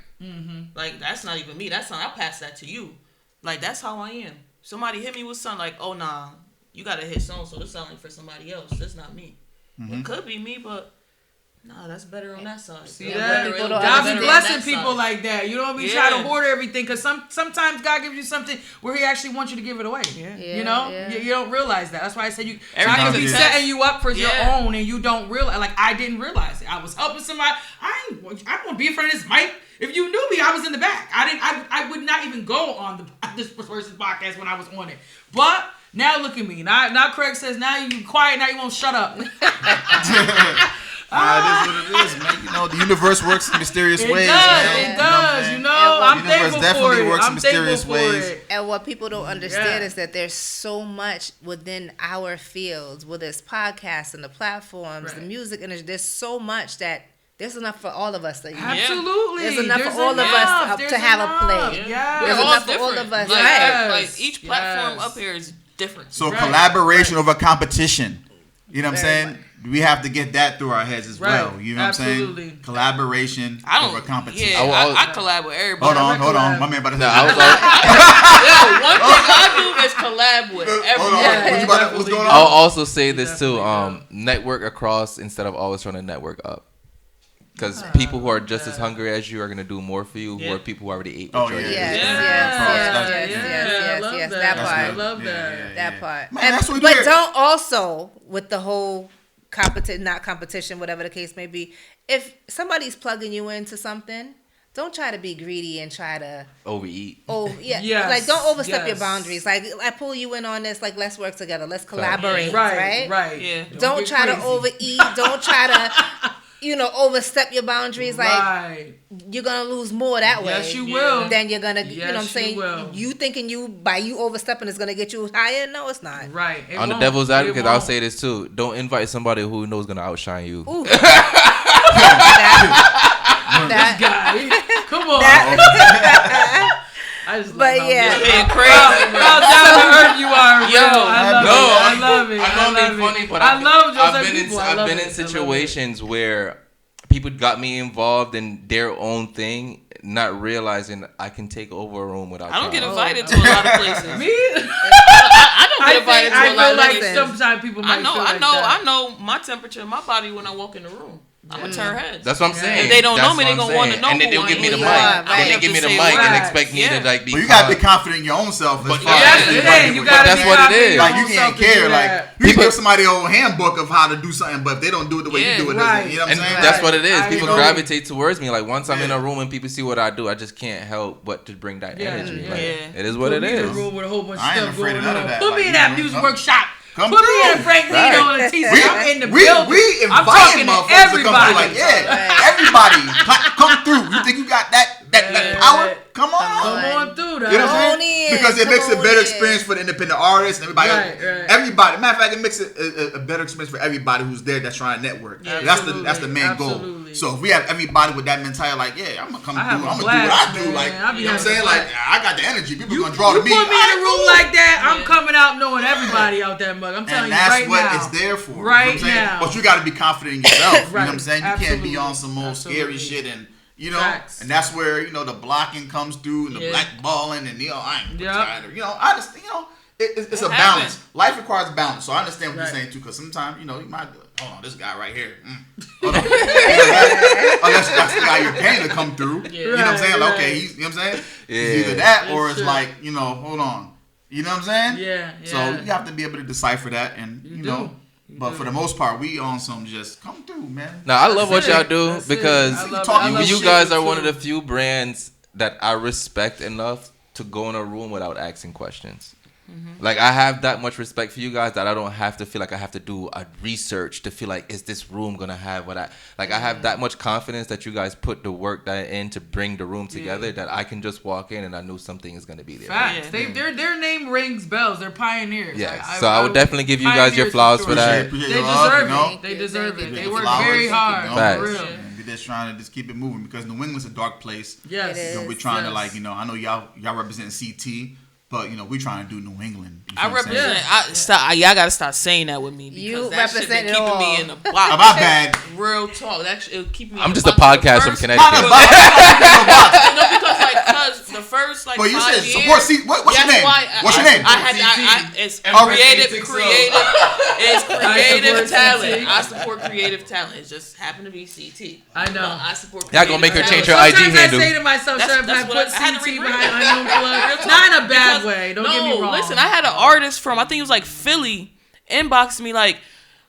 Like that's not even me. That's I pass that to you. Like that's how I am. Somebody hit me with something like, oh nah, you gotta hit so and so. This sound like for somebody else. That's not me. It could be me, but nah, that's better on that side. See that? God be blessing people like that. You don't be trying to hoard everything because sometimes God gives you something where He actually wants you to give it away. You know, you don't realize that. That's why I said God could be setting you up for your own, and you don't realize. Like I didn't realize it. I was helping somebody. I won't be in front of this mic. If you knew me, I was in the back. I would not even go on this person's podcast when I was on it. But now look at me. Now Craig says, now you quiet. Now you won't shut up. It is what it is, man. You know, the universe works in mysterious ways. It does. You know, I'm thankful for it. Works in mysterious ways. And what people don't understand is that there's so much within our fields, whether it's podcasts and the platforms, the music industry. There's so much that there's enough for all of us. Absolutely. There's enough for all of us to have a play. Yeah. There's enough for all of us. Like each platform up here is different. So collaboration over competition. You know what I'm saying? We have to get that through our heads as well. You know what I'm Absolutely. saying? Collaboration over competition. Yeah, I collab with everybody. Hold on. My man about to say. One thing I do is collab with everybody. What's going on? I'll also say this too. Network across instead of always trying to network up. Because people who are just as hungry as you are going to do more for you, who are people who already ate what you're eating. Yes. That part. I love that. That part. Man, that's what but don't also, with the whole competition, whatever the case may be, if somebody's plugging you into something, don't try to be greedy and try to overeat. Like don't overstep your boundaries. Like I pull you in on this. Like let's work together. Let's collaborate. Right. Yeah. Don't try to overeat. Don't try to. Overstep your boundaries. Like you're gonna lose more that way. Yes, you will. Then you're gonna, yes, you know what I'm saying? You thinking by you overstepping is gonna get you higher? No, it's not. Right. On the devil's advocate, I'll say this too. Don't invite somebody who knows gonna outshine you. Ooh. This guy. Come on. I just love being crazy. How down to earth you are. I love it. I know I'm being funny, but I've been in situations where people got me involved in their own thing, not realizing I can take over a room without. I don't get invited to a lot of places. Me? I don't get invited to a lot of places. Like sometimes people might I know my temperature in my body when I walk in the room. I'm gonna turn heads. That's what I'm saying. If they don't know me, they gonna want to know. And then they'll give me the mic. Then they give me the mic and expect me to like be. But you gotta be confident in your own self. But that's what it is. Like you can't care. Like you give somebody a whole handbook of how to do something, but if they don't do it the way you do it, you know what I'm saying? That's what it is. People gravitate towards me. Like once I'm in a room and people see what I do, I just can't help but to bring that energy. It is what it is. Room with a whole bunch of I ain't stuff afraid going of none of on. that. Put me in that music workshop. Come Put me through. in Frank Nino and a T-shirt. I'm in the building. We I'm inviting talking to motherfuckers to come through. everybody. Like, everybody, come through. You think you got that power? Come on. Come on through. You know what I'm saying? Because it makes a better experience for the independent artists and everybody. Everybody. Matter of fact, it makes it a better experience for everybody who's there that's trying to network. That's the main goal. So if we have everybody with that mentality, like, I'm gonna come through. I'm gonna do what I do. Like, you know what I'm saying? Like, I got the energy. People gonna draw to me. You put me in a room like that, I'm coming out knowing everybody out there, mug. I'm telling you right now. And that's what it's there for. Right now. But you got to be confident in yourself. You know what I'm saying? You can't be on some old scary shit and. You know, and that's where the blocking comes through and the blackballing and I ain't tired. I just it's a balance. Life requires balance, so I understand what you're saying too. Because sometimes you might be like, hold on, this guy right here. Hold on. Unless that's the guy you're paying to come through. You know what I'm saying? Like, okay, he's, you know what I'm saying? It's either that or it's like hold on. You know what I'm saying? Yeah. So you have to be able to decipher that, and you know. But for the most part, we on some just come through, man. Now I love what y'all do because you guys are one of the too. few brands that I respect enough to go in a room without asking questions. Mm-hmm. Like I have that much respect for you guys that I don't have to feel like I have to do a research to feel like is this room gonna have what I like. I have that much confidence that you guys put the work that in to bring the room together that I can just walk in and I knew something is gonna be there. Facts. Their name rings bells. They're pioneers. Yes. So I would definitely give you guys your flowers for that. They deserve it. They deserve it. They work very hard. For real. We're just trying to keep it moving because New England's a dark place. Yes. We're trying to I know y'all represent CT. But we're trying to do New England. I represent. Y'all gotta stop saying that with me because you that shit been keeping all. me in the box. My bad. Real talk. That shit keep me. I'm in just the a podcast from Connecticut. Because the first But you 5 said years. support C. What's your name? What's your name? It's creative talent. I support creative talent. It just happened to be CT. I know. I support. Y'all gonna make her change her Sometimes IG handle. I say to myself, should I put CT behind unknown plug? Real Not in a talk, bad because- way. Don't get me wrong. Listen, I had an artist from I think it was like Philly inbox me like,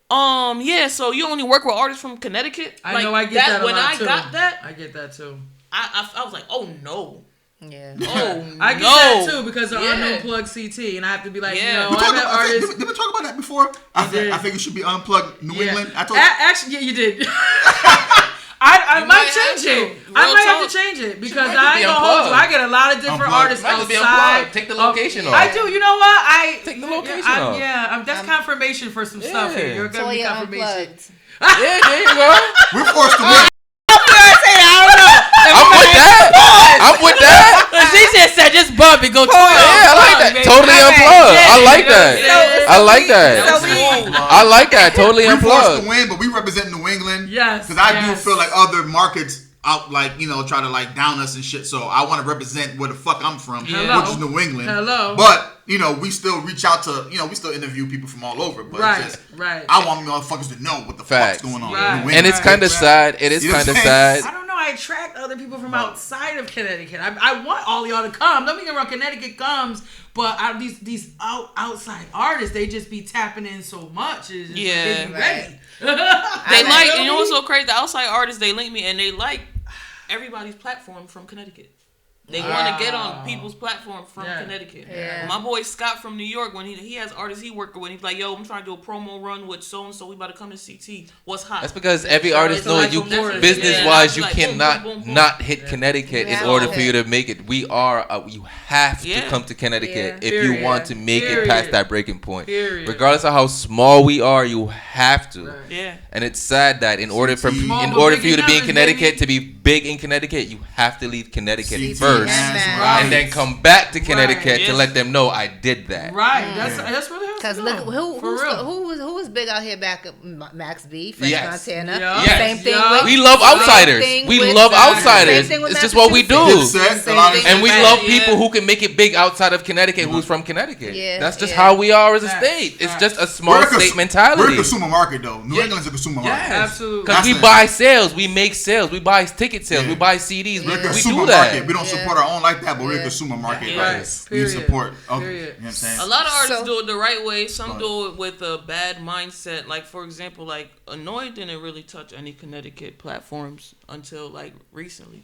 so you only work with artists from Connecticut? I know I get that a when lot I too. got that, I get that too. I was like, oh no. Yeah. Oh I get that too because of unknown plug CT, and I have to be like, Yeah. I met artists. Did we talk about that before? I think it should be unplugged New England. I told Actually, yeah, you did. I might change it. I might have to change it because I ain't gonna hold you. I get a lot of different artists outside. Take the location off. I do. You know what? Take the location off. Yeah, that's confirmation for some stuff here. You're gonna be Toya confirmation. Unplugged. Yeah, there you go. we're forced to win. I'm with that. She just said just bump it, go Toya. Yeah, I like that. Totally unplugged. I like that. I like that. So I like that. Totally We forced unplugged. to win, but we represent New England. Yes, Because I do yes. feel like other markets out, like, you know, try to like down us and shit. So I want to represent where the fuck I'm from, Hello. which is New England. Hello. But you know, we still reach out to, you know, we still interview people from all over. But Right, it's just, right. I want motherfuckers to know what the Facts. fuck's going on. Right. in New England. And it's kind of sad. It is You know kind of what I'm saying? sad. I don't know. I attract other people from outside of Connecticut. I want all y'all to come. Don't get me wrong. Connecticut comes, but these outside artists, they just be tapping in so much. It's just, Yeah. they be ready. They like, you know what's so crazy? The outside artists, they link me and they like everybody's platform from Connecticut. They want to get on people's platform from Connecticut. Yeah. My boy Scott from New York, when he has artists he working with, he's like, yo, I'm trying to do a promo run with so and so. We about to come to CT. What's hot? That's because every artist so knows like you from Florida. business Yeah, wise and you I'd be like, cannot boom, boom, boom, boom. not hit Connecticut Yeah. in order for Okay. you to make it. We are you have to Yeah. come to Connecticut Yeah. if you Period. want to make it Period. past that breaking point. Period. Regardless of how small we are, you have to. Right. Yeah. And it's sad that in order for Small in but order big for you to be in numbers, Connecticut, baby. to be big in Connecticut, you have to leave Connecticut CT, first, man. Right. and then come back to Connecticut Right. to Yes. let them know I did that. Right. That's what it has Because to look, go. For real. who was big out here back at Max B, French Yes. Montana. Yeah. Yes. Same thing Yeah. with We love same outsiders. thing We with- love Same outsiders. thing with It's just what we do. Massachusetts. Dipset, a lot of Same And we thing. love Yeah. people who can make it big outside of Connecticut, who's from Connecticut. Yeah, That's just yeah. how we are as a Facts, state. It's facts. just a small We're state We're a mentality. consumer market, though. New Yeah. England's a consumer Yes. market. Absolutely. Because That's we it. buy sales, we make sales, we buy ticket sales, Yeah. we buy CDs, We're a we consumer do that. market. We don't Yeah. support our own like that, but we're a Yeah. consumer market. Yeah. Like, Right. we Period. support others. Period. You know what I'm saying? A lot of artists So- do it the right way. Some Right. do it with a bad mindset. Like, for example, like Annoyed didn't really touch any Connecticut platforms until like recently.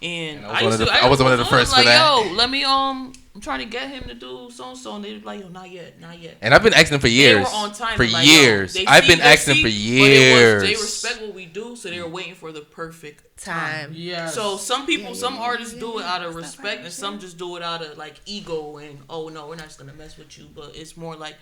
And I was one of the first for like, that. yo, let me I'm trying to get him to do so and so, and they were like, yo, not yet. And I've been asking for They years. were on time. For like, yo, years. they I've see- been they asking see, for but years. they respect what we do, so they were waiting for the perfect Time. Yeah. So some people, some artists do it out of Stop respect, right and some just do it out of like ego and oh no, we're not just gonna mess with you. But it's more like,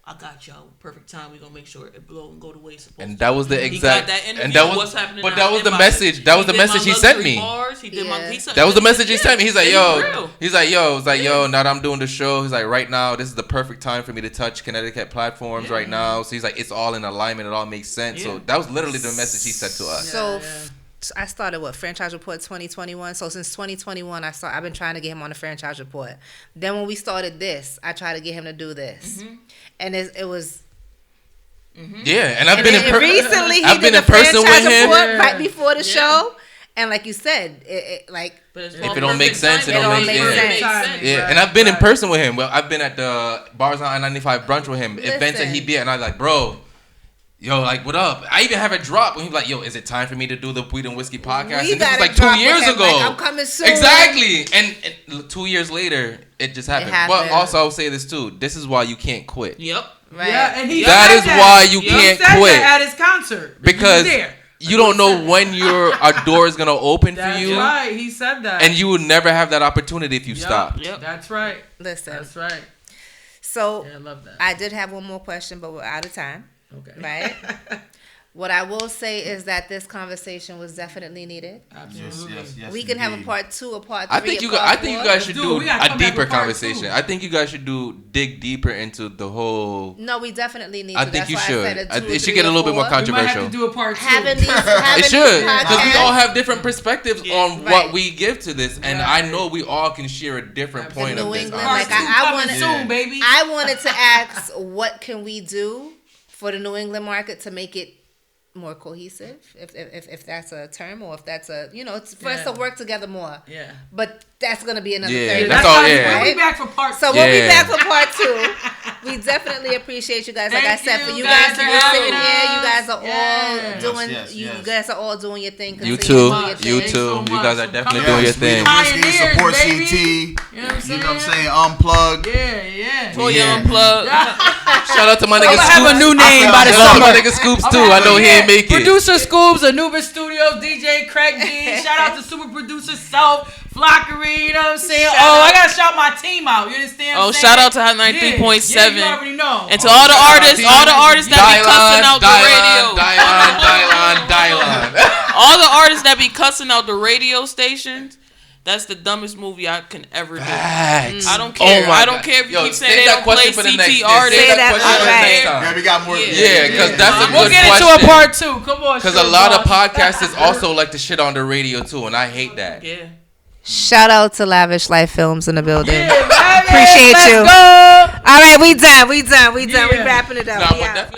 I got y'all, perfect time. We're gonna make sure it blow and go the way it's supposed And to. that was the He exact got that interview, and that was what's happening but now that was in the my- message. That was the did my message he sent luxury me. bars, he did my, Yeah. he said, That was the he message he said, sent me. He's like, it's yo, real. he's like, yo, now that I'm doing the show, he's like, right now, this is the perfect time for me to touch Connecticut platforms right now. So he's like, it's all in alignment. It all makes sense. So Yeah. that was literally the message he said to us. So Yeah. I started Franchise Report 2021. So since 2021, I've been trying to get him on the Franchise Report. Then when we started this, I tried to get him to do this, and it was. Yeah, and I've And been in then recently he I've did been the in person Franchise with him. Report Yeah. right before the Yeah. show, and like you said, it like But it's If all it don't make perfect sense, it timing. don't make It sense. Yeah, Right, and I've been in right. person with him. Well, I've been at the Bars on I-95 brunch with him, events that he Listen. be at, and I was like, bro, yo, like, what up? I even have a drop when he was like, yo, is it time for me to do the Weed and Whiskey podcast? we And this got was like a drop 2 years with him, ago. like, I'm coming soon. Exactly. And 2 years later, it just happened. But happened. also, I'll say this too. This is why you can't quit. Yep. Right. Yeah, and he That said is why you He can't said quit. that at his concert Because he was there. you don't know when a door is going to open for That's you. right. He said that. And you will never have that opportunity if you Yep. stop. Yep. That's right. Listen. That's right. So Yeah, I love that. I did have one more question, but we're out of time. Okay. Right. What I will say is that this conversation was definitely needed. Absolutely. Yes, We can have a indeed. part 2 or part 3. I think or you part guys. I think you 4. guys should Dude, do we gotta a come back deeper with part conversation. 2. I think you guys should dig deeper into the whole. No, we definitely need I to. think That's you why should. I said a 2, It should 3, get a or little bit more 4. We might have to controversial. do a part 2. Having these, having It should, these because we podcasts- all have different perspectives Yeah. on Right. what we give to this, and I Right. know we all can share a different point New of this. England, Part like, 2 I coming wanna- soon, Yeah. baby. I wanted to ask, what can we do for the New England market to make it more cohesive, if that's a term, or if that's a, it's for us to Yeah. work together more. Yeah. But that's gonna be another Yeah, 30 that's minutes, all, fine. yeah. We'll be back for part 2. So we'll be Yeah. back for part 2. We definitely appreciate you guys. Like I Thank said, you for you guys guys to for be sitting having here, you us. guys are Yeah. all doing. Yes, You yes. guys are all doing your thing. You Continue too. to do your You thing. too. Thanks so You guys much are for definitely coming. doing your Yes, thing. Weed and Whiskey, Pioneers, support baby. CT. You know what I'm You know what I'm saying? saying? Unplug. Yeah. Toya Yeah. Unplugged. Shout out to my I'm nigga gonna have a Scoops. new name by the Shout out to summer. my nigga Scoops I'm too. gonna I have know a- he ain't make it. Producer Scoobs, Anubis Studios, DJ Craig D. Shout out to super producer Self, Flockery, you know what I'm saying? I gotta shout my team out. You understand? what Oh, I'm shout saying? out to Hot 93.7. Yeah, you already know. And to all the artists, that be cussing out the radio. Dylon. All the artists that be cussing out the radio stations, That's the dumbest movie I can ever do. Facts. I don't care. Oh my I don't God. care if you Yo, keep saying save they that don't play question for the next- CT say artists. that that question I for don't the next care. time. Yeah, we got more. Yeah, because that's a We'll good get into question. a part 2. Come on, Because a lot of podcasters also like to shit on the radio too, and I hate that. Yeah. Shout out to Lavish Life Films in the building. Yeah, baby. Appreciate Let's you. go. All right, we done. We Yeah. wrapping it up. Nah, We but out. definitely.